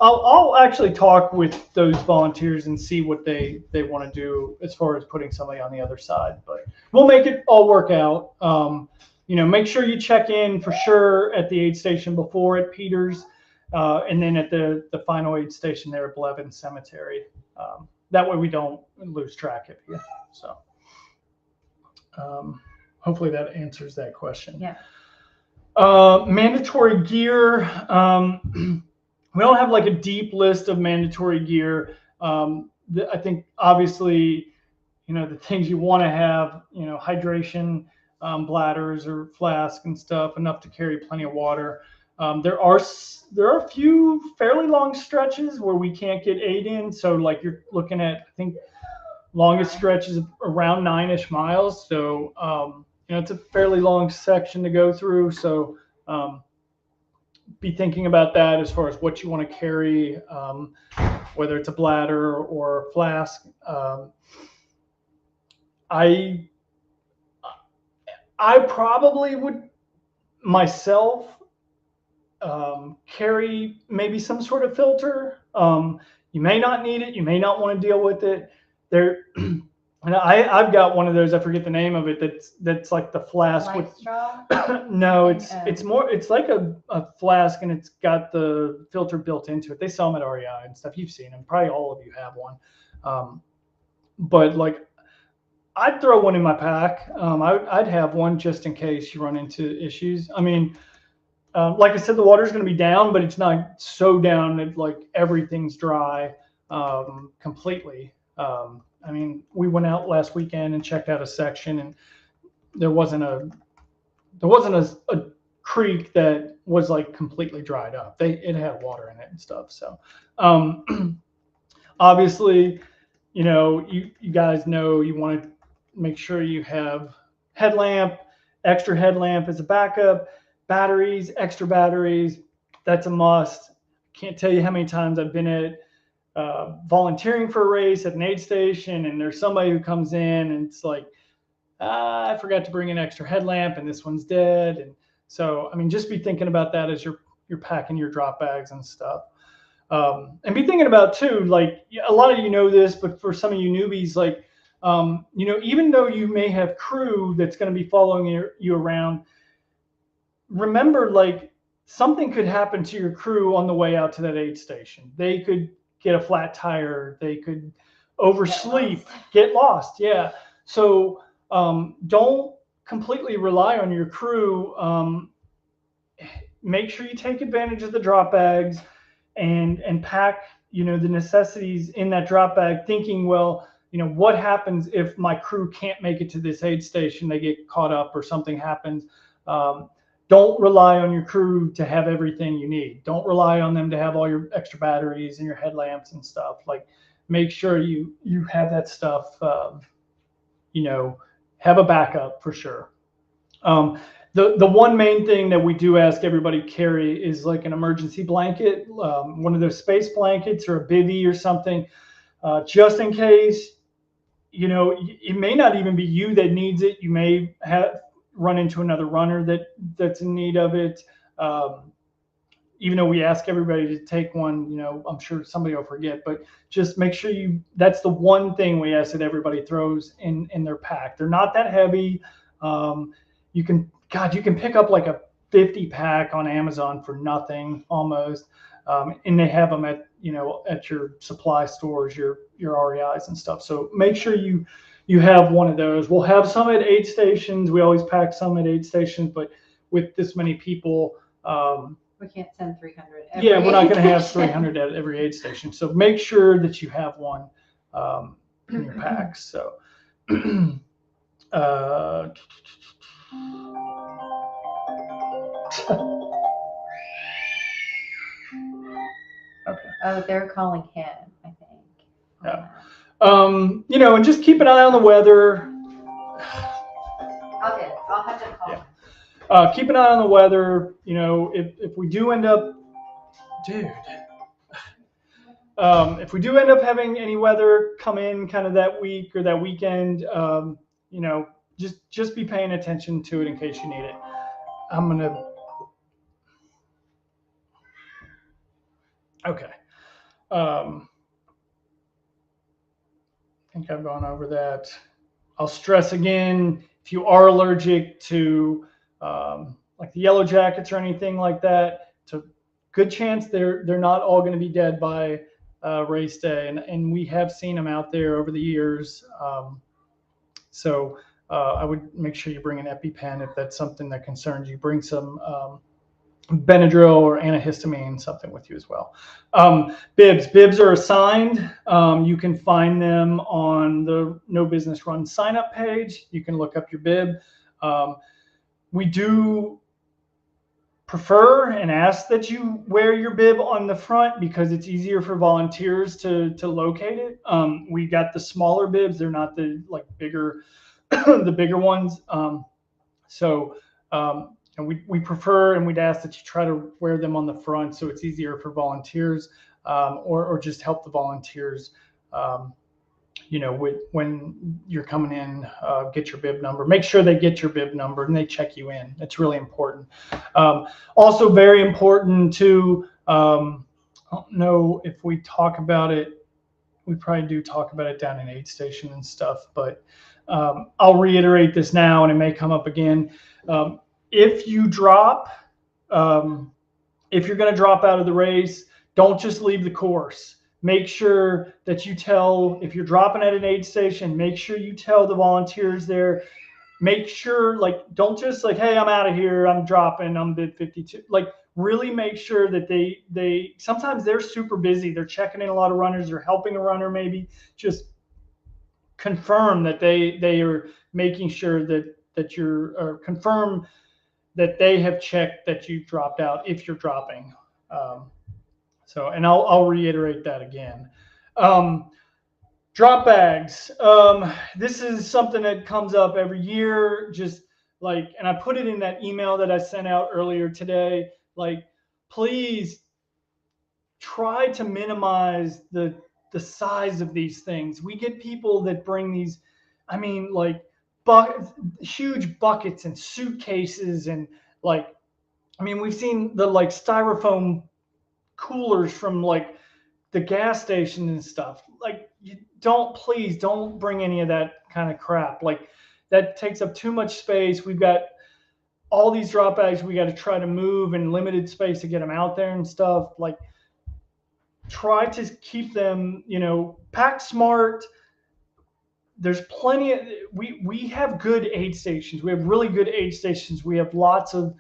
Speaker 1: I'll actually talk with those volunteers and see what they want to do as far as putting somebody on the other side, but we'll make it all work out. Make sure you check in for sure at the aid station before at Peters, and then at the final aid station there at Blevins Cemetery. That way we don't lose track of you. So hopefully that answers that question.
Speaker 2: Yeah.
Speaker 1: Mandatory gear. We don't have like a deep list of mandatory gear. I think obviously, the things you want to have, hydration, bladders or flask and stuff, enough to carry plenty of water. There are a few fairly long stretches where we can't get aid in. So like you're looking at, I think longest stretch is around 9-ish miles. So, it's a fairly long section to go through. So, be thinking about that as far as what you want to carry, whether it's a bladder or a flask. I probably would myself carry maybe some sort of filter. You may not need it. You may not want to deal with it. And I've got one of those. I forget the name of it. That's like the flask with
Speaker 2: straw.
Speaker 1: No, it's more. It's like a flask, and it's got the filter built into it. They sell them at REI and stuff. You've seen them. Probably all of you have one. But like, I'd throw one in my pack. I'd have one just in case you run into issues. I mean, like I said, the water's going to be down, but it's not so down that like everything's dry completely. I mean, we went out last weekend and checked out a section, and there wasn't a creek that was like completely dried up. It had water in it and stuff. So, obviously, you guys know you want to make sure you have extra headlamp as a backup. batteries, extra batteries, that's a must. Can't tell you how many times I've been at volunteering for a race at an aid station, and there's somebody who comes in and it's like, I forgot to bring an extra headlamp and this one's dead. And so, I mean, just be thinking about that as you're packing your drop bags and stuff. And be thinking about too, like a lot of you know this, but for some of you newbies, like, even though you may have crew that's going to be following you around, remember, like, something could happen to your crew on the way out to that aid station. They could get a flat tire. They could oversleep, get lost. Yeah. So don't completely rely on your crew. Make sure you take advantage of the drop bags and pack, the necessities in that drop bag, thinking, well, what happens if my crew can't make it to this aid station? They get caught up or something happens. Don't rely on your crew to have everything you need. Don't rely on them to have all your extra batteries and your headlamps and stuff. Like, make sure you have that stuff, have a backup for sure. The one main thing that we do ask everybody carry is like an emergency blanket, one of those space blankets or a bivvy or something, just in case. It may not even be you that needs it. You may run into another runner that's in need of it. Even though we ask everybody to take one, I'm sure somebody will forget, but just make sure that's the one thing we ask that everybody throws in their pack. They're not that heavy. You can pick up like a 50 pack on Amazon for nothing almost. And they have them at your supply stores, your REIs and stuff. So make sure you have one of those. We'll have some at aid stations. We always pack some at aid stations, but with this many people,
Speaker 2: we can't send 300.
Speaker 1: We're not going to have 300 at every aid station. So make sure that you have one in your packs. So, okay.
Speaker 2: Oh, they're calling him, I think.
Speaker 1: Yeah. And just keep an eye on the weather.
Speaker 2: Okay, I'll have to call.
Speaker 1: Yeah. Keep an eye on the weather. If we do end up, if we do end up having any weather come in kind of that week or that weekend, just be paying attention to it in case you need it. Okay. I think I've gone over that. I'll stress again, if you are allergic to like the yellow jackets or anything like that, it's a good chance they're not all going to be dead by race day. And we have seen them out there over the years. So I would make sure you bring an EpiPen if that's something that concerns you. Bring some Benadryl or antihistamine, something with you as well. Bibs are assigned. You can find them on the No Business Run sign up page. You can look up your bib. We do prefer and ask that you wear your bib on the front because it's easier for volunteers to locate it. We got the smaller bibs. They're not the bigger, the bigger ones. And we prefer and we'd ask that you try to wear them on the front so it's easier for volunteers, or just help the volunteers, when you're coming in, get your bib number. Make sure they get your bib number and they check you in. It's really important. Also very important to, I don't know if we talk about it. We probably do talk about it down in aid station and stuff, but I'll reiterate this now and it may come up again. If you drop, if you're going to drop out of the race, don't just leave the course. Make sure that you tell, if you're dropping at an aid station, make sure you tell the volunteers there. Make sure, don't just hey, I'm out of here, I'm dropping, I'm bib 52. Really make sure that they sometimes they're super busy. They're checking in a lot of runners. They're helping a runner maybe. Just confirm that they are making sure that you're, or confirm that they have checked that you've dropped out if you're dropping. And I'll reiterate that again. Drop bags. This is something that comes up every year. Just like, and I put it in that email that I sent out earlier today, like, please try to minimize the size of these things. We get people that bring these, I mean, like huge buckets and suitcases and like, I mean, we've seen the like styrofoam coolers from like the gas station and stuff. Like, please don't bring any of that kind of crap. Like, that takes up too much space. We've got all these drop bags we got to try to move in limited space to get them out there and stuff. Like, try to keep them, pack smart. There's plenty of, we have good aid stations. We have really good aid stations. We have lots of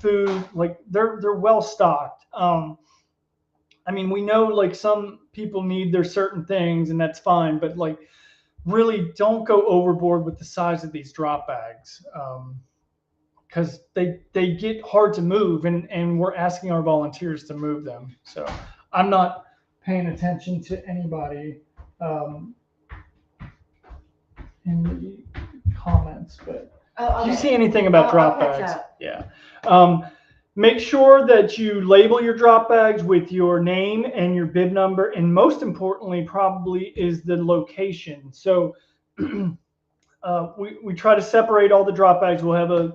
Speaker 1: food. Like, they're well stocked. I mean, we know like some people need their certain things, and that's fine. But like, really, don't go overboard with the size of these drop bags, because they get hard to move, and we're asking our volunteers to move them. So I'm not paying attention to anybody in the comments, but
Speaker 2: okay.
Speaker 1: If you see anything about drop
Speaker 2: I'll catch
Speaker 1: bags,
Speaker 2: up.
Speaker 1: yeah. Make sure that you label your drop bags with your name and your bib number, and most importantly, probably is the location. So we try to separate all the drop bags. We'll have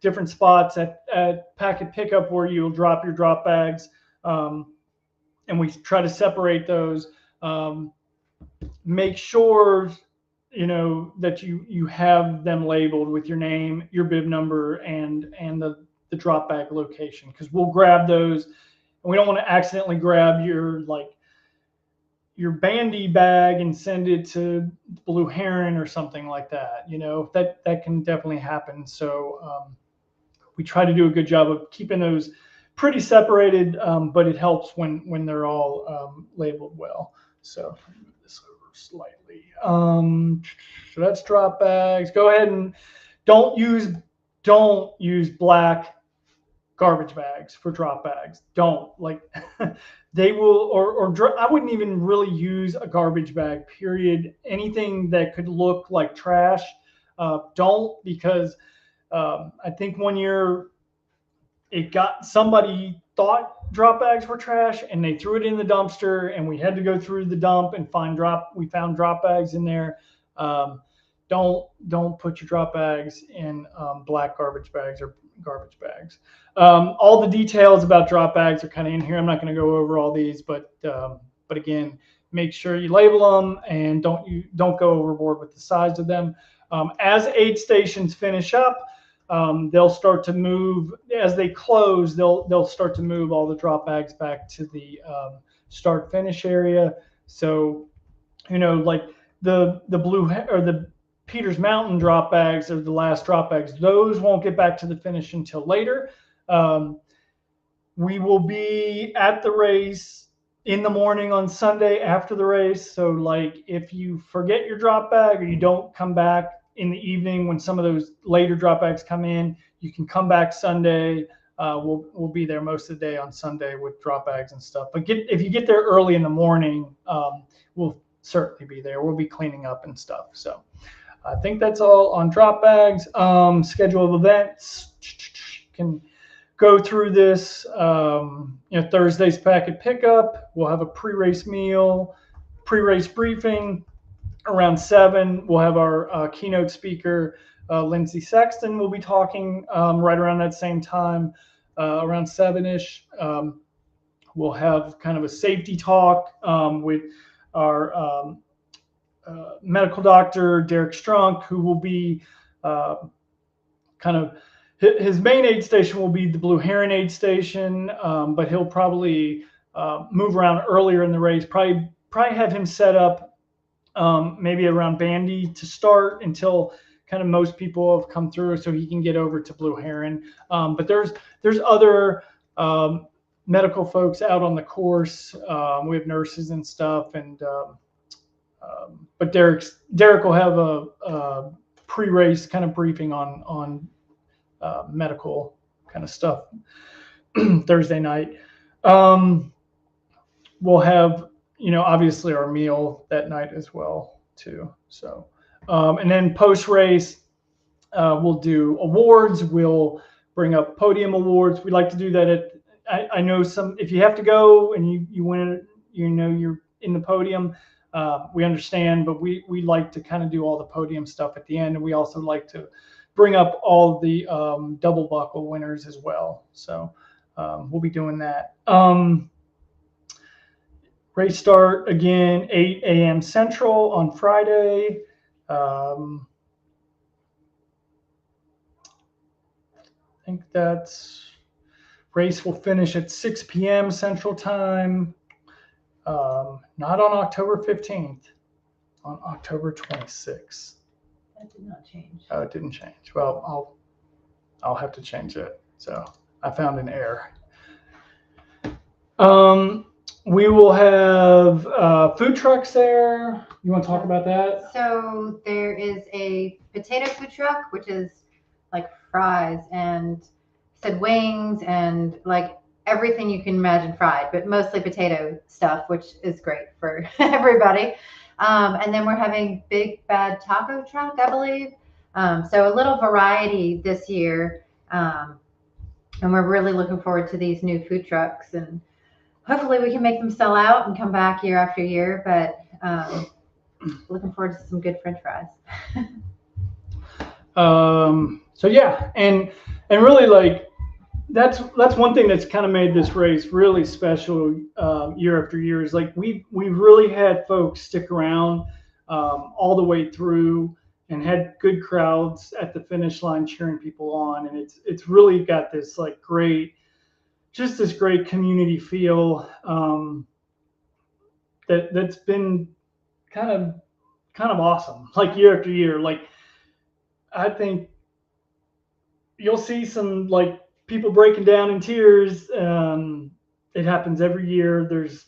Speaker 1: different spots at packet pickup where you'll drop your drop bags, and we try to separate those. Make sure that you have them labeled with your name, your bib number, and the drop bag location, because we'll grab those, and we don't want to accidentally grab your bandy bag and send it to Blue Heron or something like that. That can definitely happen. So we try to do a good job of keeping those pretty separated, but it helps when they're all labeled well. So move this over slightly. So that's drop bags. Go ahead and don't use black garbage bags for drop bags. Don't, like, they will, I wouldn't even really use a garbage bag, period. Anything that could look like trash, don't, because I think one year somebody thought drop bags were trash and they threw it in the dumpster, and we had to go through the dump and we found drop bags in there. Don't put your drop bags in black garbage bags or garbage bags. All the details about drop bags are kind of in here. I'm not going to go over all these, but again, make sure you label them and don't go overboard with the size of them. As aid stations finish up, they'll start to move. As they close, they'll start to move all the drop bags back to the start finish area. So, like the blue or the Peters Mountain drop bags are the last drop bags. Those won't get back to the finish until later. We will be at the race in the morning on Sunday after the race. So like, if you forget your drop bag or you don't come back in the evening when some of those later drop bags come in, you can come back Sunday. We'll be there most of the day on Sunday with drop bags and stuff. But if you get there early in the morning, we'll certainly be there. We'll be cleaning up and stuff. So I think that's all on drop bags. Schedule of events. Can go through this. Thursday's packet pickup. We'll have a pre-race meal, pre-race briefing. Around 7, we'll have our keynote speaker, Lindsay Sexton, will be talking right around that same time, around 7-ish. We'll have kind of a safety talk with our medical doctor, Derek Strunk, who will be his main aid station will be the Blue Heron aid station, but he'll probably move around earlier in the race. Probably have him set up maybe around Bandy to start until kind of most people have come through, so he can get over to Blue Heron. But there's other medical folks out on the course. We have nurses and stuff, and but Derek will have a pre-race kind of briefing on medical kind of stuff Thursday night. We'll have, obviously our meal that night as well too. So, and then post race, We'll do awards. We'll bring up podium awards. We like to do that at. I know some. If you have to go and you win, you're in the podium. We understand, but we like to kind of do all the podium stuff at the end, and we also like to bring up all the double buckle winners as well. So we'll be doing that. Race start again 8 a.m. Central on Friday. I think that's race will finish at 6 p.m. Central Time. Not on October 15th, on October 26th.
Speaker 2: That did not change.
Speaker 1: Oh, it didn't change. Well, I'll have to change it. So I found an error. We will have food trucks there. You want to talk about that?
Speaker 2: So there is a potato food truck, which is like fries and said wings and like everything you can imagine fried, but mostly potato stuff, which is great for everybody. And then we're having Big Bad Taco Truck, I believe. So a little variety this year. And we're really looking forward to these new food trucks, and hopefully we can make them sell out and come back year after year. But looking forward to some good French fries.
Speaker 1: So yeah, and really like that's one thing that's kind of made this race really special year after year is like we've really had folks stick around all the way through and had good crowds at the finish line cheering people on, and it's really got this like this great community feel that's been kind of awesome, like year after year. Like I think you'll see some like people breaking down in tears. It happens every year. There's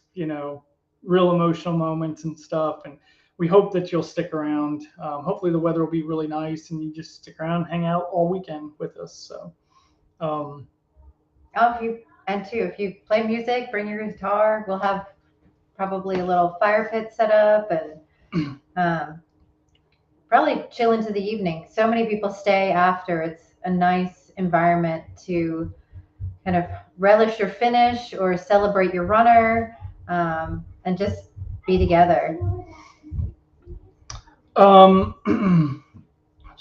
Speaker 1: real emotional moments and stuff, and we hope that you'll stick around. Hopefully the weather will be really nice and you just stick around, hang out all weekend with us. So
Speaker 2: if you play music, bring your guitar. We'll have probably a little fire pit set up and probably chill into the evening. So many people stay after. It's a nice environment to kind of relish your finish or celebrate your runner and just be together.
Speaker 1: So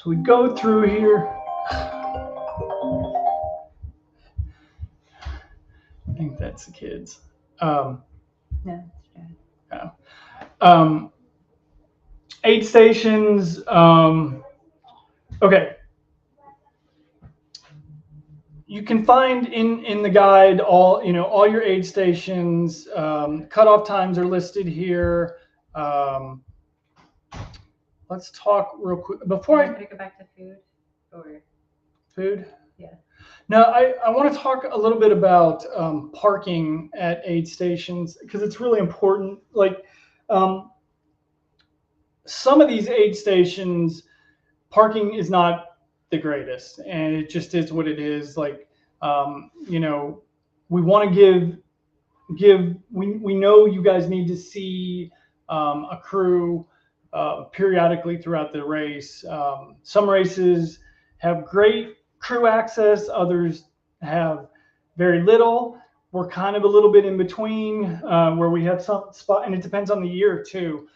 Speaker 1: we go through here. I think that's the kids.
Speaker 2: No,
Speaker 1: yeah. Aid stations. Okay. You can find in the guide all your aid stations. Cutoff times are listed here. Let's talk real quick before I
Speaker 2: go back to food or
Speaker 1: food.
Speaker 2: Yeah.
Speaker 1: No, I want to talk a little bit about parking at aid stations because it's really important. Like some of these aid stations, parking is not the greatest, and it just is what it is. Like we want to give we know you guys need to see a crew periodically throughout the race. Some races have great crew access, others have very little. We're kind of a little bit in between where we have some spot, and it depends on the year too.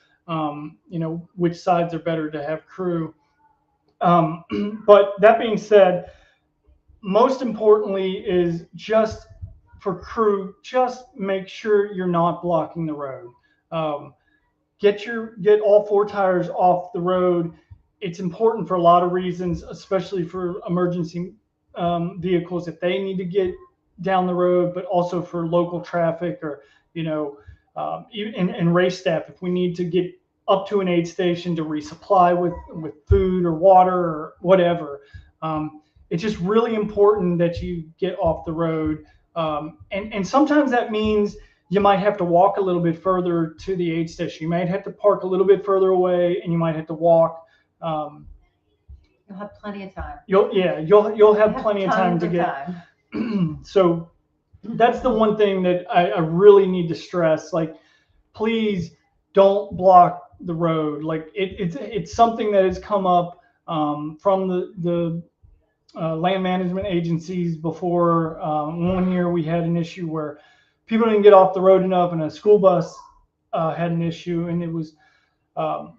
Speaker 1: Which sides are better to have crew. But that being said, most importantly is just for crew, just make sure you're not blocking the road. Get all four tires off the road. It's important for a lot of reasons, especially for emergency vehicles if they need to get down the road, but also for local traffic or and race staff if we need to get up to an aid station to resupply with food or water or whatever. It's just really important that you get off the road. And sometimes that means you might have to walk a little bit further to the aid station. You might have to park a little bit further away, and you might have to walk.
Speaker 2: You'll have plenty of time.
Speaker 1: You'll have plenty of time to get. So that's the one thing that I really need to stress. Like, please don't block the road. Like it's something that has come up from the land management agencies before. 1 year we had an issue where people didn't get off the road enough, and a school bus had an issue, and it was a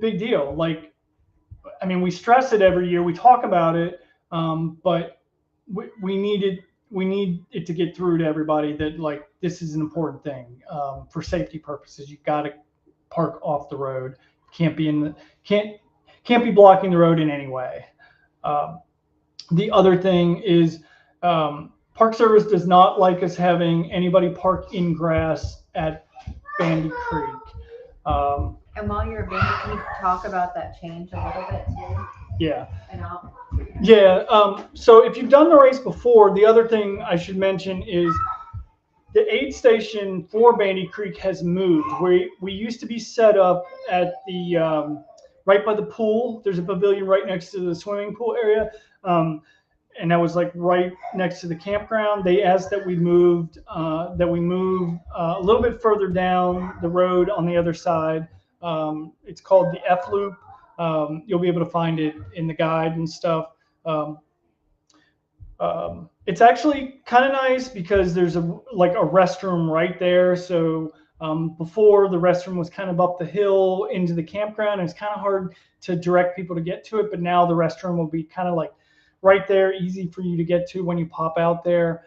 Speaker 1: big deal. Like, I mean, we stress it every year, we talk about it, but we need it to get through to everybody that, like, this is an important thing for safety purposes. You got to park off the road. Can't be blocking the road in any way. The other thing is, Park Service does not like us having anybody park in grass at Bandy Creek.
Speaker 2: And while you're Bandy, can you talk about that change a little bit too?
Speaker 1: Yeah.
Speaker 2: And I'll.
Speaker 1: Yeah. So if you've done the race before, the other thing I should mention is the aid station for Bandy Creek has moved. We used to be set up at the right by the pool. There's a pavilion right next to the swimming pool area. And that was like right next to the campground. They asked that we move a little bit further down the road on the other side. It's called the F Loop. You'll be able to find it in the guide and stuff. It's actually kind of nice because there's a restroom right there. So before, the restroom was kind of up the hill into the campground, and it's kind of hard to direct people to get to it. But now the restroom will be kind of like right there, easy for you to get to when you pop out there.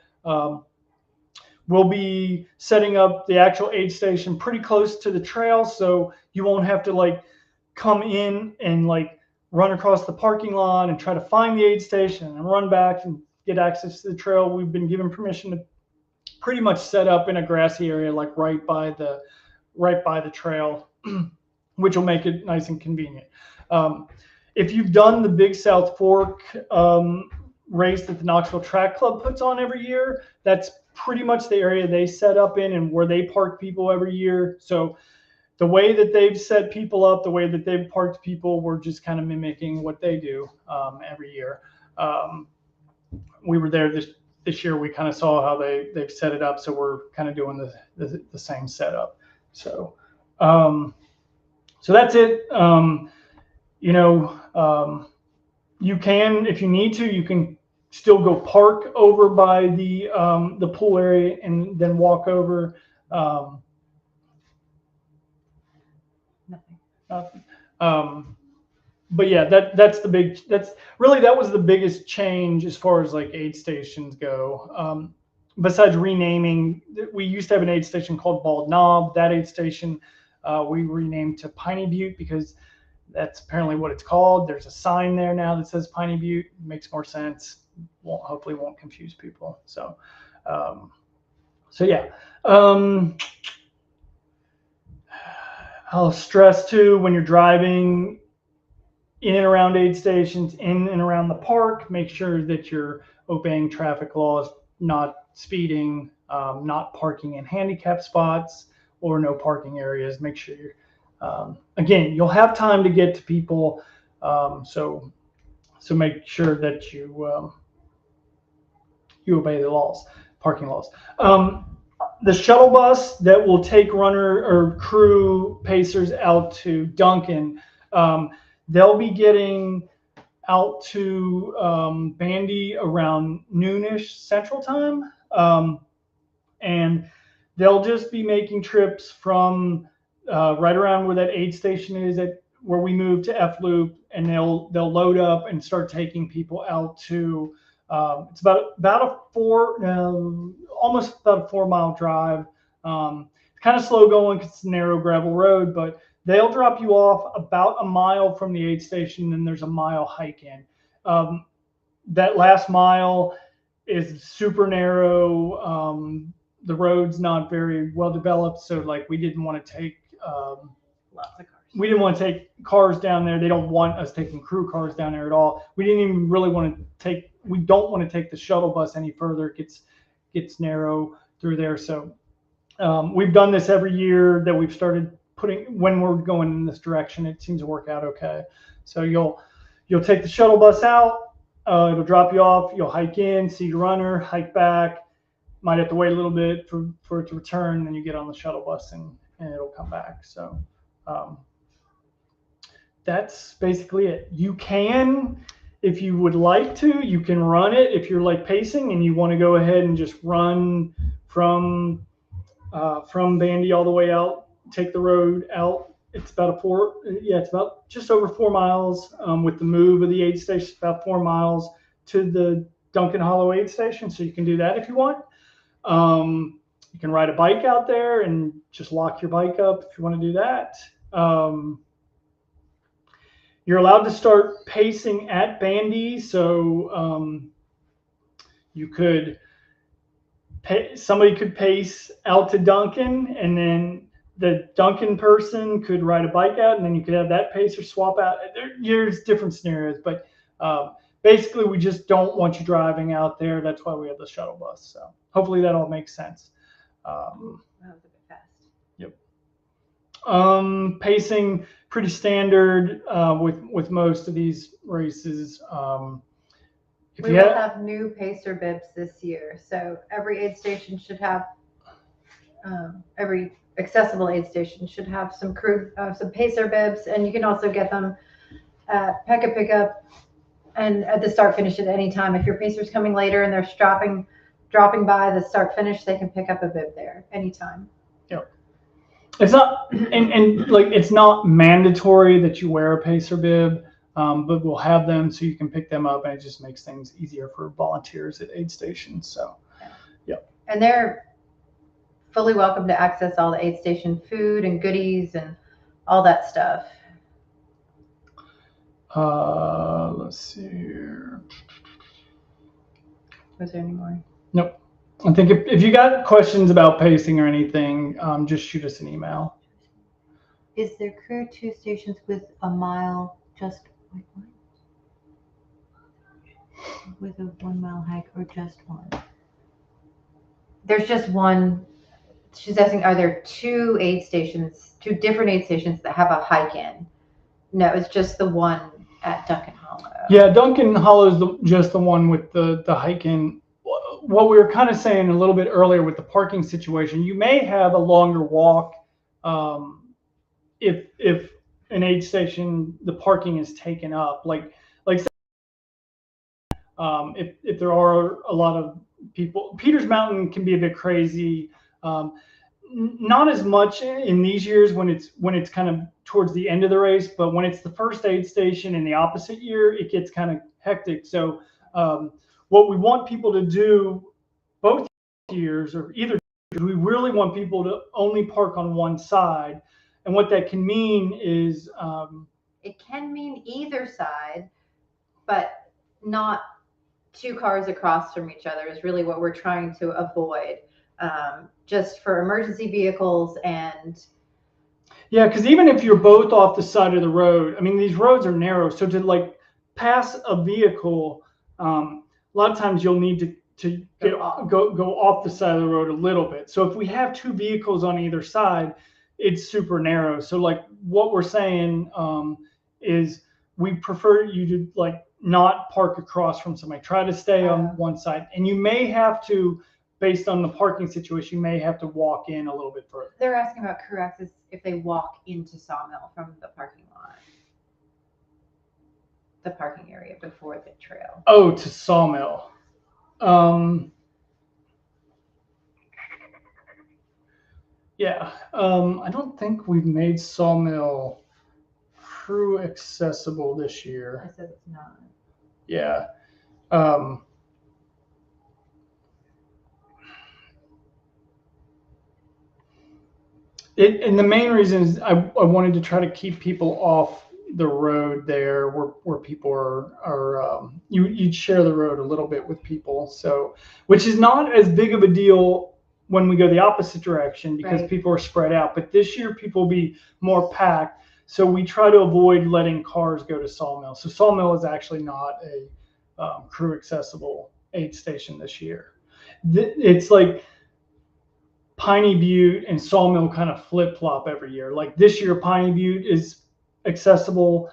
Speaker 1: We'll be setting up the actual aid station pretty close to the trail, so you won't have to like come in and like run across the parking lot and try to find the aid station and run back and get access to the trail. We've been given permission to pretty much set up in a grassy area, like right by the trail, which will make it nice and convenient. If you've done the Big South Fork race that the Knoxville Track Club puts on every year, that's pretty much the area they set up in and where they park people every year. So the way that they've set people up, the way that they've parked people, we're just kind of mimicking what they do every year. We were there this year. We kind of saw how they've set it up, so we're kind of doing the same setup. So that's it. You can, if you need to, you can still go park over by the pool area and then walk over. Nothing. But yeah, that was the biggest change as far as like aid stations go. Besides renaming, we used to have an aid station called Bald Knob. That aid station we renamed to Piney Butte because that's apparently what it's called. There's a sign there now that says Piney Butte. It makes more sense. Hopefully won't confuse people. So yeah. I'll stress too, when you're driving in and around aid stations, in and around the park, make sure that you're obeying traffic laws, not speeding, not parking in handicap spots or no parking areas. Make sure you're, again, you'll have time to get to people. So make sure that you obey the laws, parking laws. The shuttle bus that will take runner or crew pacers out to Duncan, they'll be getting out to Bandy around noonish Central Time, and they'll just be making trips from right around where that aid station is, at where we moved to F Loop, and they'll load up and start taking people out to. It's almost about a 4-mile drive. It's kind of slow going because it's a narrow gravel road, but they'll drop you off about a mile from the aid station, and there's a mile hike in. That last mile is super narrow. The road's not very well developed, so like we didn't want to take lots of cars. We didn't want to take cars down there. They don't want us taking crew cars down there at all. We didn't even really want to take. We don't want to take the shuttle bus any further. It gets narrow through there. So we've done this every year that we've started putting when we're going in this direction. It seems to work out okay. So you'll take the shuttle bus out. It'll drop you off. You'll hike in, see your runner, hike back. Might have to wait a little bit for it to return. Then you get on the shuttle bus and it'll come back. So that's basically it. You can, if you would like to, you can run it if you're like pacing and you want to go ahead and just run from Bandy all the way out, take the road out. It's about it's about just over 4 miles. With the move of the aid station, it's about 4 miles to the Duncan Hollow aid station. So you can do that if you want. You can ride a bike out there and just lock your bike up if you want to do that. You're allowed to start pacing at Bandy. So you could somebody could pace out to Duncan, and then the Duncan person could ride a bike out, and then you could have that pacer swap out. There's different scenarios, but basically we just don't want you driving out there. That's why we have the shuttle bus. So hopefully that all makes sense.
Speaker 2: That was a bit fast.
Speaker 1: Yep. Pacing pretty standard with most of these races.
Speaker 2: We will have new pacer bibs this year, so every aid station should have, every accessible aid station should have some pacer bibs, and you can also get them at Pekka Pickup and at the start finish at any time. If your pacer's coming later and they're dropping by the start finish, they can pick up a bib there anytime.
Speaker 1: Yep. It's not and like it's not mandatory that you wear a pacer bib. But we'll have them so you can pick them up, and it just makes things easier for volunteers at aid stations. So, yeah.
Speaker 2: And they're fully welcome to access all the aid station food and goodies and all that stuff.
Speaker 1: Let's see here.
Speaker 2: Was there any more?
Speaker 1: Nope. I think if you got questions about pacing or anything, just shoot us an email.
Speaker 2: Is there crew 2 stations with a mile just with a 1 mile hike, or just one? There's just one. She's asking, are there two different aid stations that have a hike in? No, it's just the one at Duncan Hollow.
Speaker 1: Yeah, Duncan Hollow is just the one with the hike in. What we were kind of saying a little bit earlier with the parking situation, you may have a longer walk if an aid station, the parking is taken up. Like if there are a lot of people, Peters Mountain can be a bit crazy. Not as much in these years when it's kind of towards the end of the race, but when it's the first aid station in the opposite year, it gets kind of hectic. So what we want people to do both years, or either, we really want people to only park on one side. And what that can mean is
Speaker 2: it can mean either side, but not two cars across from each other is really what we're trying to avoid, just for emergency vehicles. And
Speaker 1: yeah, because even if you're both off the side of the road, I mean, these roads are narrow, so to like pass a vehicle, a lot of times you'll need to go off the side of the road a little bit. So if we have two vehicles on either side, it's super narrow. So like what we're saying is we prefer you to like not park across from somebody. Try to stay on one side, and you may have to, based on the parking situation, you may have to walk in a little bit further.
Speaker 2: They're asking about crew access if they walk into Sawmill from the parking lot, the parking area before the trail.
Speaker 1: Oh, to Sawmill. Yeah, I don't think we've made Sawmill crew accessible this year.
Speaker 2: I said it's not.
Speaker 1: Yeah. And the main reason is I wanted to try to keep people off the road there where people are you'd share the road a little bit with people, so which is not as big of a deal when we go the opposite direction because
Speaker 2: right.
Speaker 1: People are spread out. But this year people will be more packed, so we try to avoid letting cars go to Sawmill. So Sawmill is actually not a crew accessible aid station this year. It's like Piney Butte and Sawmill kind of flip flop every year. Like this year, Piney Butte is accessible.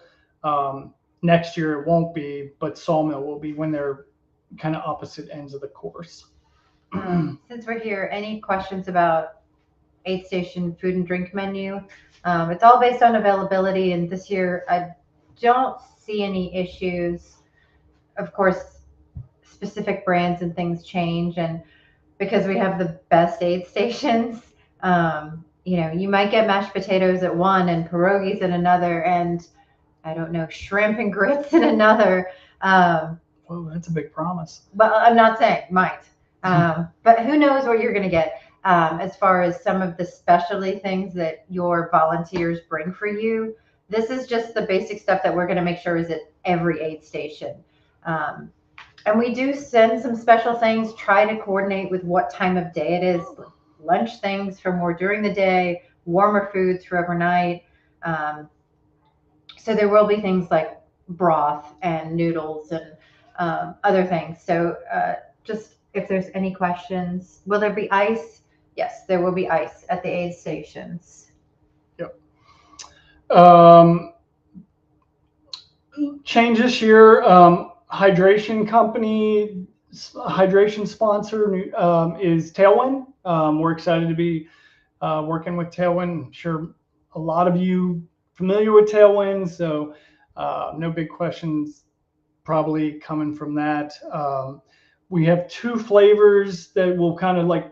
Speaker 1: Next year it won't be, but Sawmill will be when they're kind of opposite ends of the course.
Speaker 2: Since we're here, any questions about aid station food and drink menu? It's all based on availability, and this year don't see any issues. Of course, specific brands and things change, and because we have the best aid stations, you might get mashed potatoes at one and pierogies at another, and I don't know, shrimp and grits at another.
Speaker 1: Whoa, that's a big promise.
Speaker 2: But I'm not saying might. But who knows what you're going to get as far as some of the specialty things that your volunteers bring for you. This is just the basic stuff that we're going to make sure is at every aid station. And we do send some special things, try to coordinate with what time of day it is, lunch things for more during the day, warmer foods for overnight. So there will be things like broth and noodles and other things. So just if there's any questions, will there be ice? Yes, there will be ice at the aid stations.
Speaker 1: Yep. Change this year. Hydration company, hydration sponsor is Tailwind. We're excited to be working with Tailwind. I'm sure a lot of you familiar with Tailwind, so no big questions probably coming from that. We have 2 flavors that will kind of like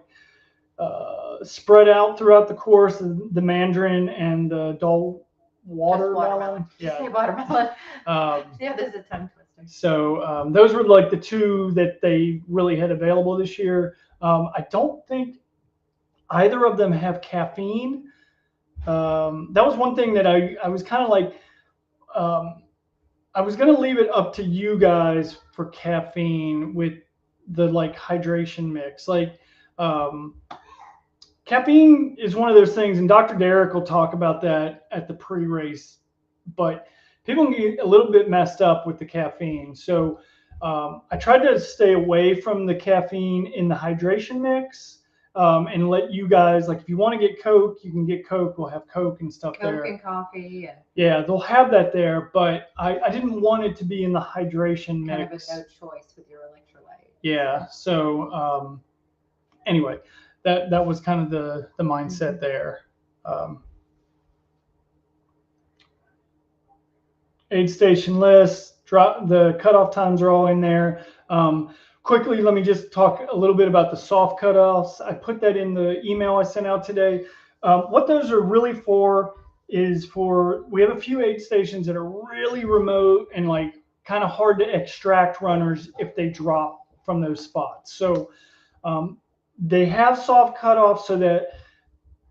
Speaker 1: spread out throughout the course, the mandarin and the dull watermelon.
Speaker 2: Yeah, watermelon. Yeah, there's a tongue twister.
Speaker 1: So those were like the 2 that they really had available this year. I don't think either of them have caffeine. That was one thing that I was kind of like, I was going to leave it up to you guys for caffeine with the like hydration mix. Like caffeine is one of those things, and Dr. Derek will talk about that at the pre-race, but people can get a little bit messed up with the caffeine. So I tried to stay away from the caffeine in the hydration mix and let you guys, like if you want to get Coke, you can get Coke. We'll have Coke and stuff there.
Speaker 2: Coke and coffee. And
Speaker 1: yeah, they'll have that there, but I didn't want it to be in the hydration mix.
Speaker 2: Kind of a no choice with your electrolyte.
Speaker 1: Yeah, so anyway, that was kind of the mindset there. Aid station list, the cutoff times are all in there. Quickly, let me just talk a little bit about the soft cutoffs. I put that in the email I sent out today. What those are really for is we have a few aid stations that are really remote and like kind of hard to extract runners if they drop from those spots. So they have soft cutoffs so that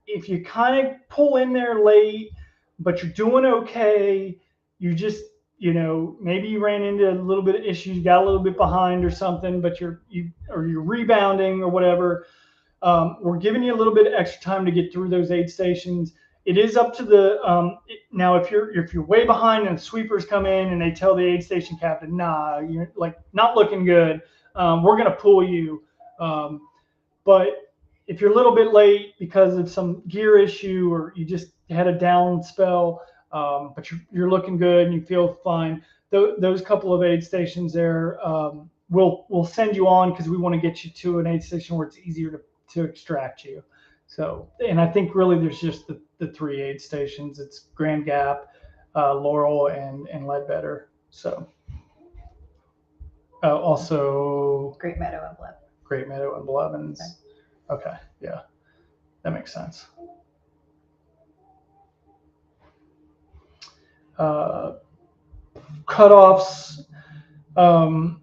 Speaker 1: if you kind of pull in there late, but you're doing okay, you just, maybe you ran into a little bit of issues, you got a little bit behind or something, but you're rebounding or whatever. We're giving you a little bit of extra time to get through those aid stations. It is up to now if you're way behind and the sweepers come in and they tell the aid station captain, nah, you're like not looking good, we're gonna pull you. But if you're a little bit late because of some gear issue or you just had a down spell, but you're looking good and you feel fine, those couple of aid stations there, we'll send you on because we want to get you to an aid station where it's easier to extract you. So, and I think really there's just the 3 aid stations. It's Grand Gap, Laurel, and Ledbetter. So also
Speaker 2: Great Meadow and Blevins.
Speaker 1: Great Meadow and Blevins. Okay, yeah, that makes sense. Cutoffs. I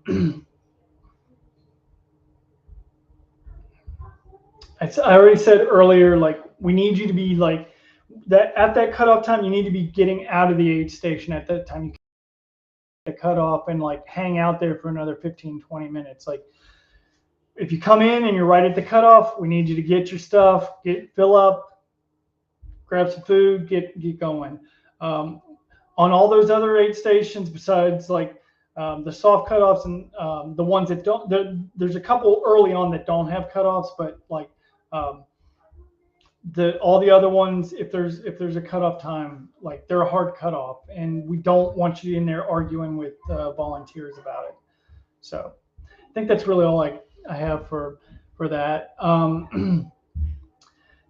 Speaker 1: already said earlier, like we need you to be like that at that cutoff time. You need to be getting out of the aid station at that time. You can cut off and like hang out there for another 15-20 minutes. Like if you come in and you're right at the cutoff, we need you to get your stuff, fill up, grab some food, get going. On all those other aid stations, besides like the soft cutoffs and the ones that don't, there's a couple early on that don't have cutoffs, but like all the other ones, if there's a cutoff time, like they're a hard cutoff, and we don't want you in there arguing with volunteers about it. So I think that's really all I have for that.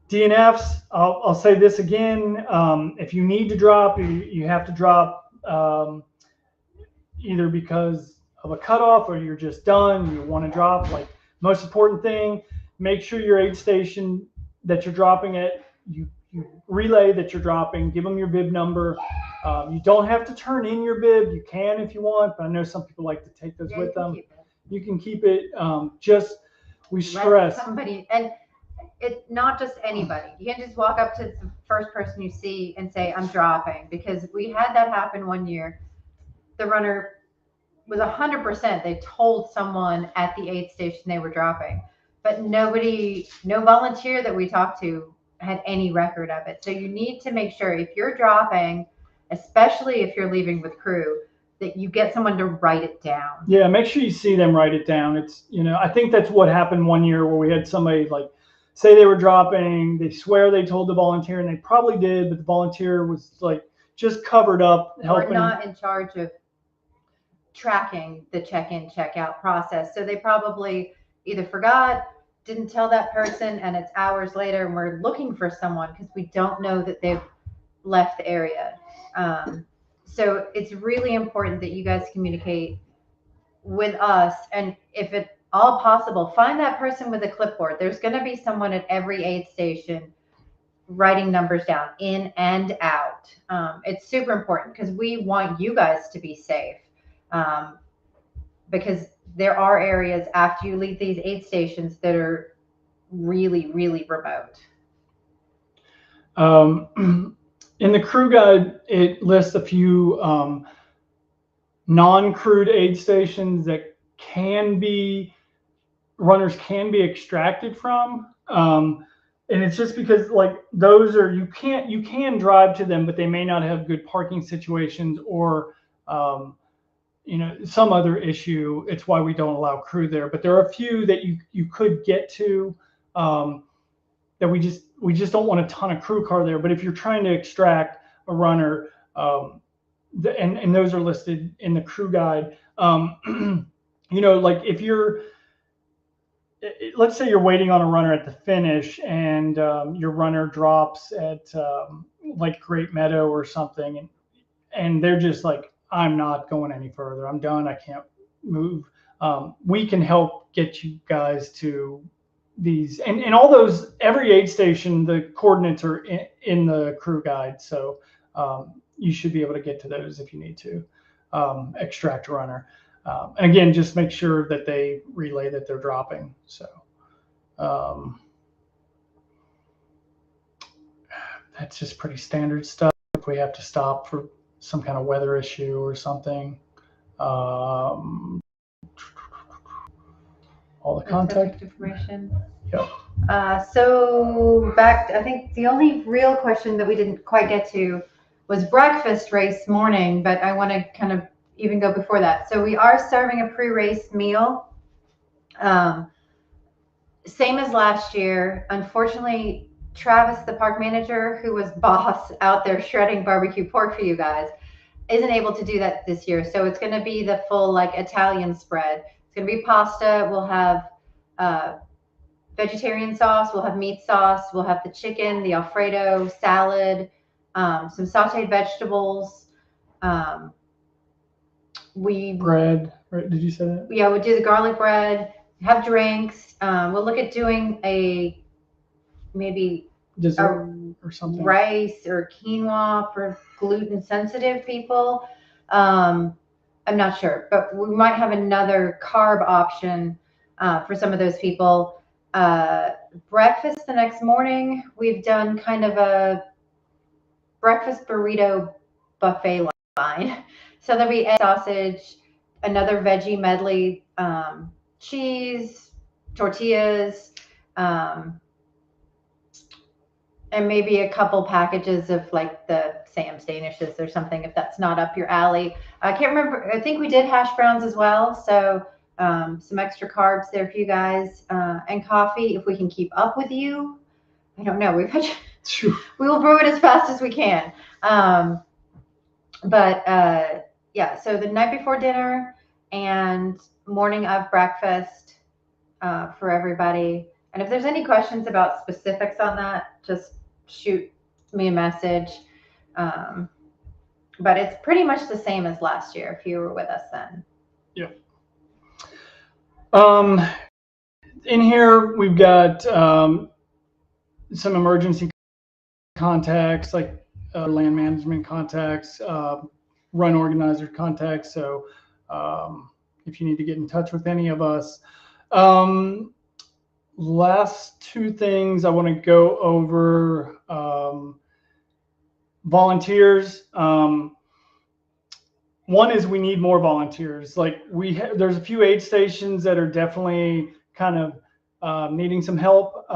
Speaker 1: DNFs, I'll say this again. If you need to drop, you have to drop either because of a cutoff or you're just done, you want to drop. Like, most important thing, make sure your aid station that you're dropping at, you relay that you're dropping, give them your bib number. You don't have to turn in your bib. You can if you want, but I know some people like to take those with them. You can keep it. We stress
Speaker 2: somebody, and it's not just anybody. You can't just walk up to the first person you see and say, I'm dropping, because we had that happen one year. The runner was 100%. They told someone at the aid station they were dropping, but no volunteer that we talked to had any record of it. So you need to make sure if you're dropping, especially if you're leaving with crew, that you get someone to write it down.
Speaker 1: Yeah, make sure you see them write it down. It's, I think that's what happened one year where we had somebody like say they were dropping, they swear they told the volunteer, and they probably did, but the volunteer was like just covered up helping.
Speaker 2: Or not in charge of tracking the check-in, check-out process. So they probably either forgot, didn't tell that person, and it's hours later and we're looking for someone because we don't know that they've left the area. So it's really important that you guys communicate with us, and if it's all possible, find that person with a clipboard. There's going to be someone at every aid station writing numbers down in and out. It's super important because we want you guys to be safe, because there are areas after you leave these aid stations that are really, really remote.
Speaker 1: In the crew guide, it lists a few non-crewed aid stations that runners can be extracted from. And it's just because like those are, you can drive to them, but they may not have good parking situations or, some other issue. It's why we don't allow crew there. But there are a few that you could get to, that we just don't want a ton of crew car there. But if you're trying to extract a runner, and those are listed in the crew guide, like if let's say you're waiting on a runner at the finish and your runner drops at like Great Meadow or something, and they're just like, I'm not going any further. I'm done. I can't move. We can help get you guys to these, and all those, every aid station, the coordinates are in the crew guide. So you should be able to get to those if you need to extract a runner. And again, just make sure that they relay that they're dropping. So that's just pretty standard stuff. If we have to stop for some kind of weather issue or something, all the contact
Speaker 2: information.
Speaker 1: Yep.
Speaker 2: So back, I think the only real question that we didn't quite get to was breakfast race morning, but I want to kind of even go before that. So we are serving a pre-race meal, same as last year. Unfortunately, Travis, the park manager, who was boss out there shredding barbecue pork for you guys, isn't able to do that this year. So it's going to be the full like Italian spread. It's going to be pasta. We'll have vegetarian sauce. We'll have meat sauce. We'll have the chicken, the Alfredo salad, some sauteed vegetables.
Speaker 1: Bread, right? Did you say that?
Speaker 2: Yeah, we'll do the garlic bread, have drinks. We'll look at doing maybe
Speaker 1: dessert or something,
Speaker 2: rice or quinoa for gluten sensitive people. I'm not sure, but we might have another carb option for some of those people. Breakfast the next morning, we've done kind of a breakfast burrito buffet line. So there'll be egg, sausage, another veggie medley, cheese, tortillas, and maybe a couple packages of like the Sam's Danishes or something, if that's not up your alley. I can't remember. I think we did hash browns as well. So some extra carbs there for you guys, and coffee if we can keep up with you. I don't know. We will brew it as fast as we can. Yeah, so the night before dinner and morning of breakfast for everybody. And if there's any questions about specifics on that, just shoot me a message. But it's pretty much the same as last year if you were with us then.
Speaker 1: Yeah. In here we've got some emergency contacts, like land management contacts, run organizer contacts. So if you need to get in touch with any of us. Last two things I want to go over. Volunteers. One is we need more volunteers. Like there's a few aid stations that are definitely kind of needing some help.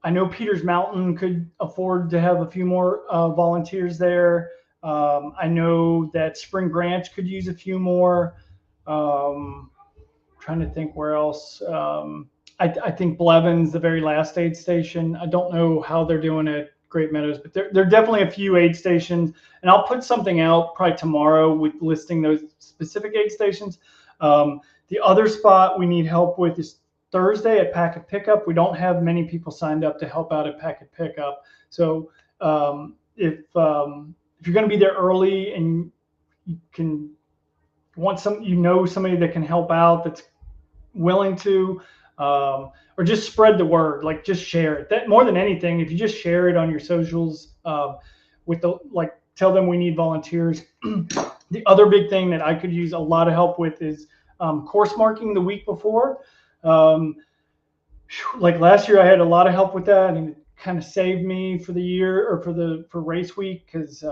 Speaker 1: I know Peters Mountain could afford to have a few more volunteers there. I know that Spring Branch could use a few more. Trying to think where else. I think Blevins, the very last aid station. I don't know how they're doing at Great Meadows, but there are definitely a few aid stations. And I'll put something out probably tomorrow with listing those specific aid stations. The other spot we need help with is Thursday at Packet Pickup. We don't have many people signed up to help out at Packet Pickup. So if you're going to be there early and you can somebody that can help out, that's willing to, or just spread the word, like just share it. That more than anything, if you just share it on your socials, tell them we need volunteers. The other big thing that I could use a lot of help with is course marking the week before. Like last year, I had a lot of help with that, and it kind of saved me for the year or for race week, because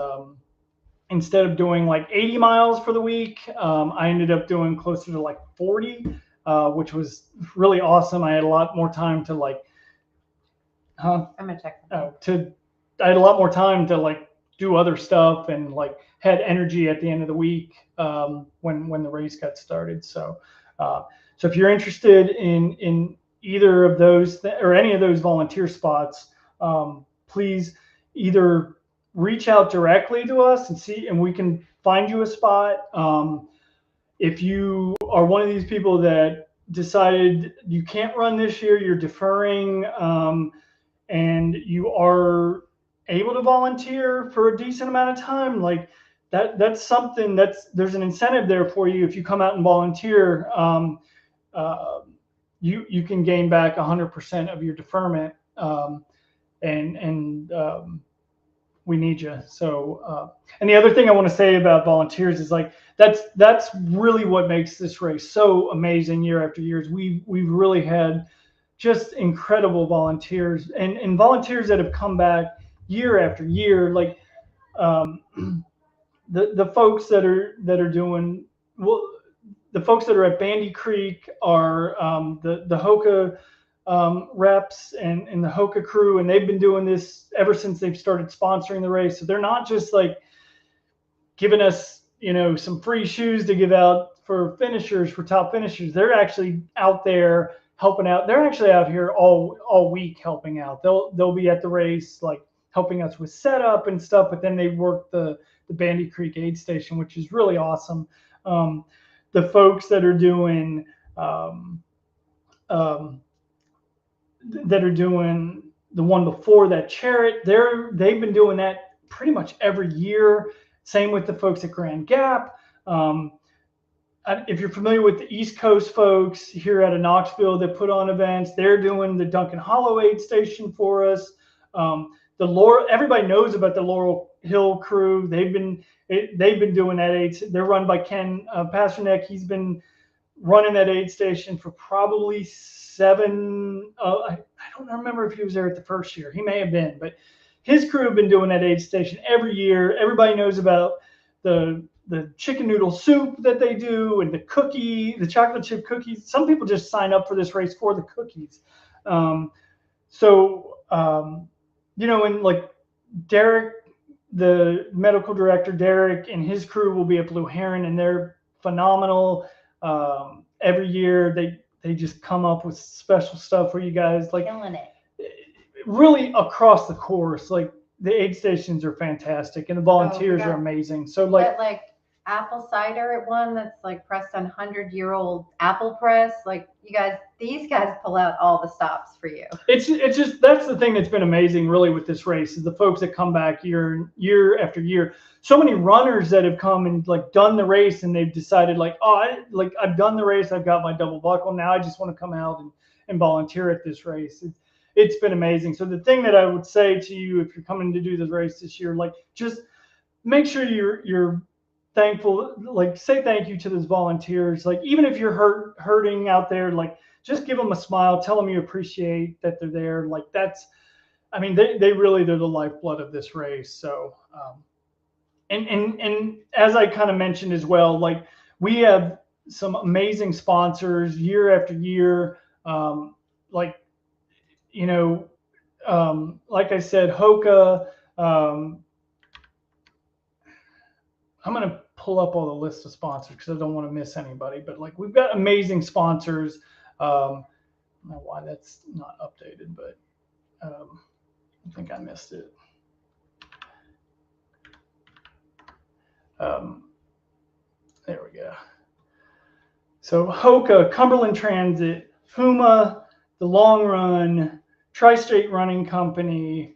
Speaker 1: instead of doing like 80 miles for the week, I ended up doing closer to like 40, which was really awesome. I had a lot more time to
Speaker 2: I'm gonna check.
Speaker 1: I had a lot more time to do other stuff, and had energy at the end of the week when the race got started. So if you're interested in either of those or any of those volunteer spots, please either reach out directly to us and we can find you a spot. If you are one of these people that decided you can't run this year, you're deferring, and you are able to volunteer for a decent amount of time, that's something there's an incentive there for you. If you come out and volunteer, you can gain back 100% of your deferment, and we need you. So, and the other thing I want to say about volunteers is that's really what makes this race so amazing year after year. We've really had just incredible volunteers and volunteers that have come back year after year. The folks that are doing well, the folks that are at Bandy Creek are the Hoka reps and the Hoka crew, and they've been doing this ever since they've started sponsoring the race. So they're not just giving us some free shoes to give out for top finishers. They're actually out there helping out. They're actually out here all week helping out. They'll be at the race helping us with setup and stuff, but then they work the Bandy Creek aid station, which is really awesome. The folks that are doing the one before that, Chariot, they've been doing that pretty much every year. Same with the folks at Grand Gap. If you're familiar with the East Coast folks here out of Knoxville that put on events, they're doing the Duncan Hollow aid station for us. Everybody knows about the Laurel Hill crew. They've been doing that aid. They're run by Ken Pasternak. He's been running that aid station for probably 7. I don't remember if he was there at the first year. He may have been, but his crew have been doing that aid station every year. Everybody knows about the chicken noodle soup that they do and the chocolate chip cookies. Some people just sign up for this race for the cookies. And Derek, the medical director, Derek and his crew will be at Blue Heron, and they're phenomenal. Every year they just come up with special stuff for you guys,
Speaker 2: killing it.
Speaker 1: Really across the course. The aid stations are fantastic and the volunteers are amazing. So
Speaker 2: apple cider one that's like pressed on 100-year-old apple press. Like these guys pull out all the stops for you.
Speaker 1: It's just, that's the thing that's been amazing really with this race, is the folks that come back year after year. So many runners that have come and like done the race, and they've decided like, I've done the race, I've got my double buckle, now I just want to come out and volunteer at this race. It's been amazing. So the thing that I would say to you, if you're coming to do this race this year, like just make sure you're thankful, like say thank you to those volunteers. Like even if you're hurting out there, like just give them a smile, tell them you appreciate that they're there. Like that's, I mean, they're the lifeblood of this race. So, and as I kind of mentioned as well, like we have some amazing sponsors year after year. Like, you know, like I said, Hoka, I'm going to pull up all the list of sponsors because I don't want to miss anybody, but like we've got amazing sponsors. I don't know why that's not updated, but I think I missed it. There we go. So Hoka, Cumberland Transit, Puma, The Long Run, Tri-State Running Company,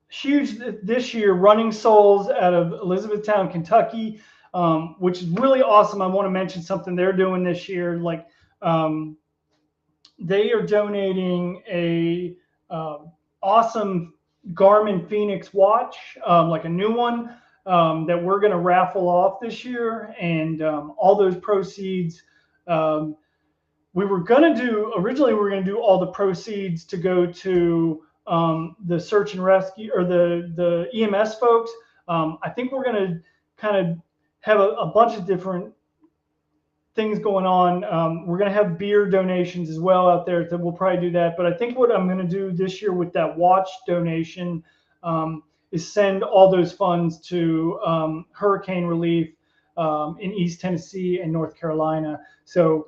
Speaker 1: huge this year, Running Souls out of Elizabethtown, Kentucky, which is really awesome. I want to mention something they're doing this year. Like they are donating a awesome Garmin Fenix watch, like a new one that we're going to raffle off this year. And all those proceeds, originally we were going to do all the proceeds to go to the search and rescue, or the EMS folks. I think we're going to kind of have a bunch of different things going on. We're going to have beer donations as well out there, so we'll probably do that. But I think what I'm going to do this year with that watch donation is send all those funds to hurricane relief in East Tennessee and North Carolina. So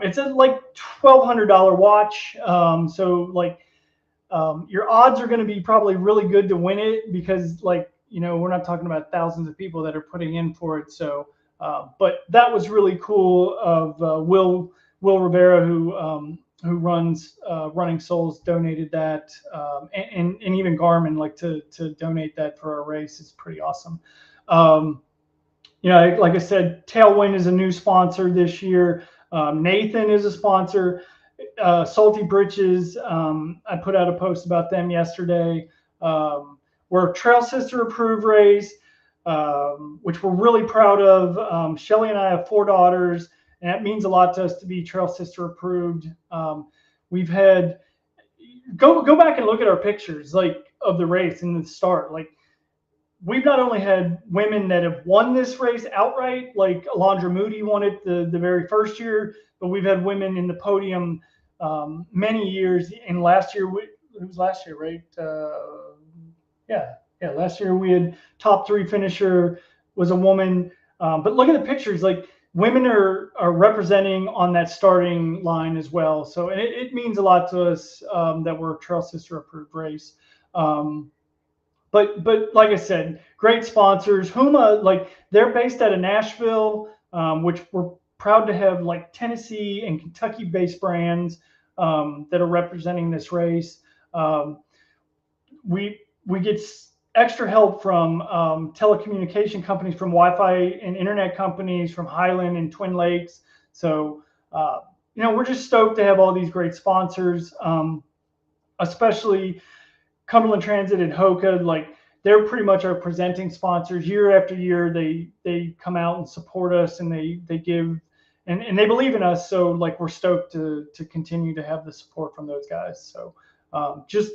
Speaker 1: it's a like $1,200 watch. So like your odds are going to be probably really good to win it, because like, you know, we're not talking about thousands of people that are putting in for it. So, but that was really cool of Will Rivera, who runs Running Souls, donated that, and even Garmin, like to donate that for our race is pretty awesome. You know, like I said, Tailwind is a new sponsor this year. Nathan is a sponsor. Salty Britches, I put out a post about them yesterday. We're a Trail Sister approved race, which we're really proud of. Shelly and I have 4 daughters, and that means a lot to us to be Trail Sister approved. We've had, go back and look at our pictures, like of the race and the start. Like we've not only had women that have won this race outright, like Alondra Moody won it the very first year, but we've had women in the podium many years. And last year, it was last year, right? Yeah. Last year we had top 3 finisher was a woman. But look at the pictures, like women are representing on that starting line as well. So, and it means a lot to us that we're a Trail Sister approved race. But like I said, great sponsors. Huma, like they're based out of Nashville, which we're proud to have like Tennessee and Kentucky based brands that are representing this race. We get extra help from telecommunication companies, from Wi-Fi and internet companies, from Highland and Twin Lakes. So, you know, we're just stoked to have all these great sponsors, especially Cumberland Transit and Hoka. Like they're pretty much our presenting sponsors year after year. They come out and support us, and they give, and they believe in us. So like we're stoked to continue to have the support from those guys. So just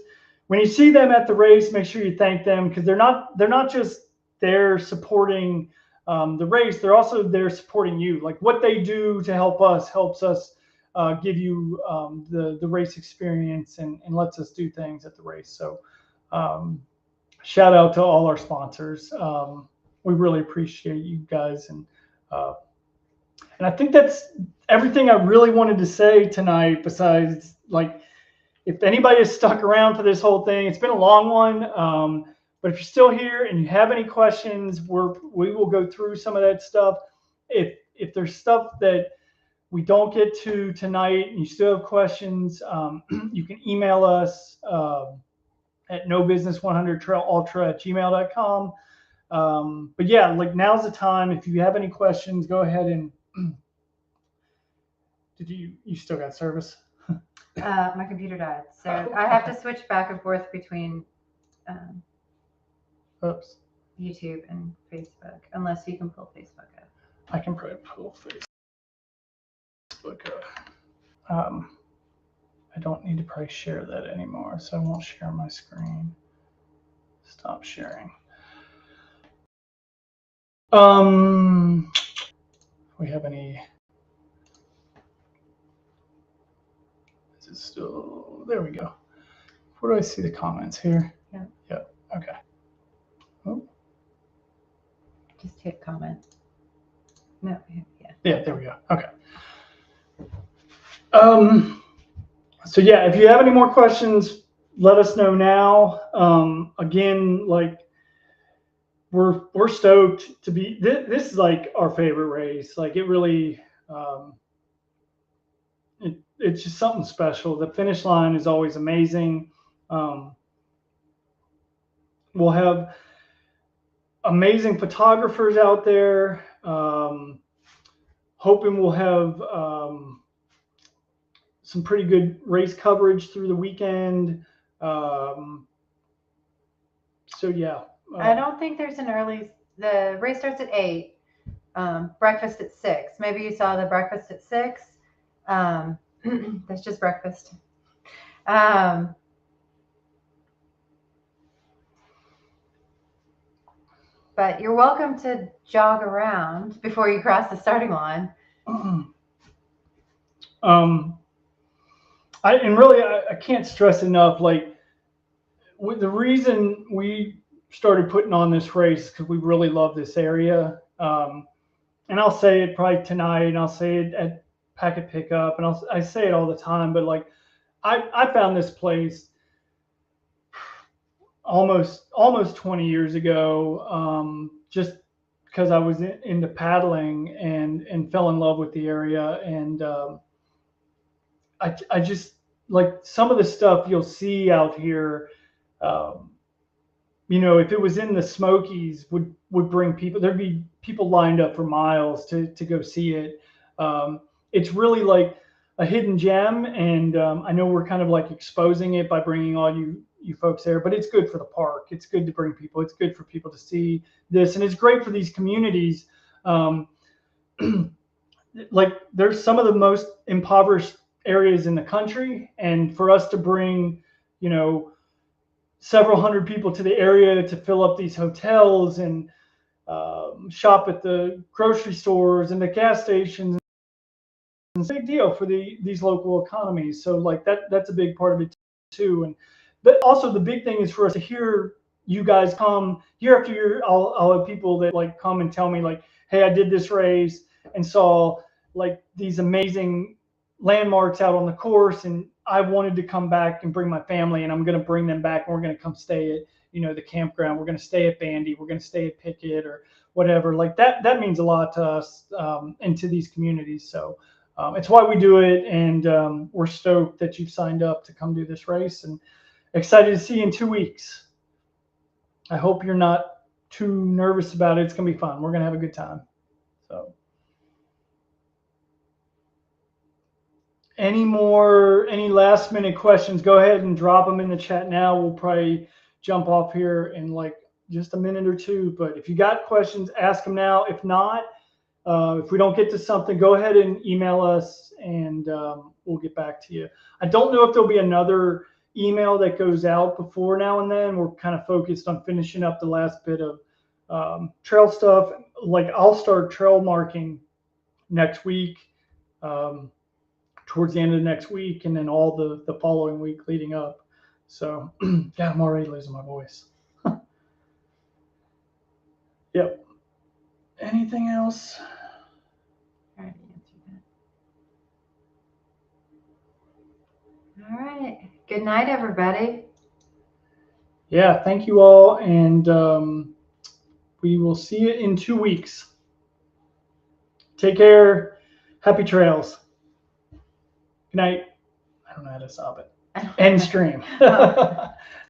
Speaker 1: when you see them at the race, make sure you thank them, because they're not just there supporting the race, they're also there supporting you. Like what they do to help us helps us give you the race experience and lets us do things at the race. So shout out to all our sponsors. We really appreciate you guys. And I think that's everything I really wanted to say tonight, besides like, if anybody has stuck around for this whole thing, it's been a long one, But if you're still here and you have any questions, we will go through some of that stuff. If there's stuff that we don't get to tonight and you still have questions, you can email us at nobusiness100trailultra@gmail.com. But yeah, like now's the time. If you have any questions, go ahead and did you still got service?
Speaker 2: My computer died, so I have to switch back and forth between
Speaker 1: Oops.
Speaker 2: YouTube and Facebook, unless you can pull Facebook up.
Speaker 1: I can probably pull Facebook up. I don't need to probably share that anymore, so I won't share my screen. Stop sharing. We have any? Is it still? There we go. Where do I see the comments here?
Speaker 2: Yeah.
Speaker 1: Yep. Okay. Oh.
Speaker 2: Just hit comment. No. Yeah.
Speaker 1: Yeah. There we go. Okay. So yeah, if you have any more questions, let us know now. Again, like we're stoked to be. This is like our favorite race. Like it really. It's just something special. The finish line is always amazing. We'll have amazing photographers out there. Hoping we'll have some pretty good race coverage through the weekend. So yeah.
Speaker 2: I don't think there's an early. The race starts at 8. Breakfast at 6. Maybe you saw the breakfast at 6. That's just breakfast. But you're welcome to jog around before you cross the starting line.
Speaker 1: I can't stress enough, like the reason we started putting on this race because we really love this area. And I'll say it probably tonight, and I'll say it at packet pickup, and I say it all the time, but like I found this place almost 20 years ago, just because I was into paddling and fell in love with the area. And I just like some of the stuff you'll see out here. If it was in the Smokies, would bring people. There'd be people lined up for miles to go see it. It's really like a hidden gem, and I know we're kind of like exposing it by bringing all you folks there, but it's good for the park. It's good to bring people. It's good for people to see this, and it's great for these communities. Like there's some of the most impoverished areas in the country, and for us to bring, several hundred people to the area to fill up these hotels and shop at the grocery stores and the gas stations, it's a big deal for these local economies. So like that's a big part of it too. But also the big thing is for us to hear you guys come year after year. I'll have people that like come and tell me like, hey, I did this race and saw like these amazing landmarks out on the course, and I wanted to come back and bring my family, and I'm going to bring them back, and we're going to come stay at the campground. We're going to stay at Bandy. We're going to stay at Pickett or whatever. Like that means a lot to us and to these communities. So it's why we do it, and we're stoked that you've signed up to come do this race, and excited to see you in 2 weeks. I hope you're not too nervous about it. It's going to be fun. We're going to have a good time. So any last minute questions, go ahead and drop them in the chat now. We'll probably jump off here in like just a minute or two, but if you got questions, ask them now. If not, if we don't get to something, go ahead and email us, and we'll get back to you. I don't know if there'll be another email that goes out before now and then. We're kind of focused on finishing up the last bit of trail stuff. Like I'll start trail marking next week, towards the end of the next week, and then all the following week leading up. So yeah, I'm already losing my voice. Yep. Anything else?
Speaker 2: I already answered that. All right. Good night, everybody.
Speaker 1: yeah, thank you all, and we will see you in 2 weeks. Take care. Happy trails. Good night. I don't know how to stop it. End stream.
Speaker 2: Oh.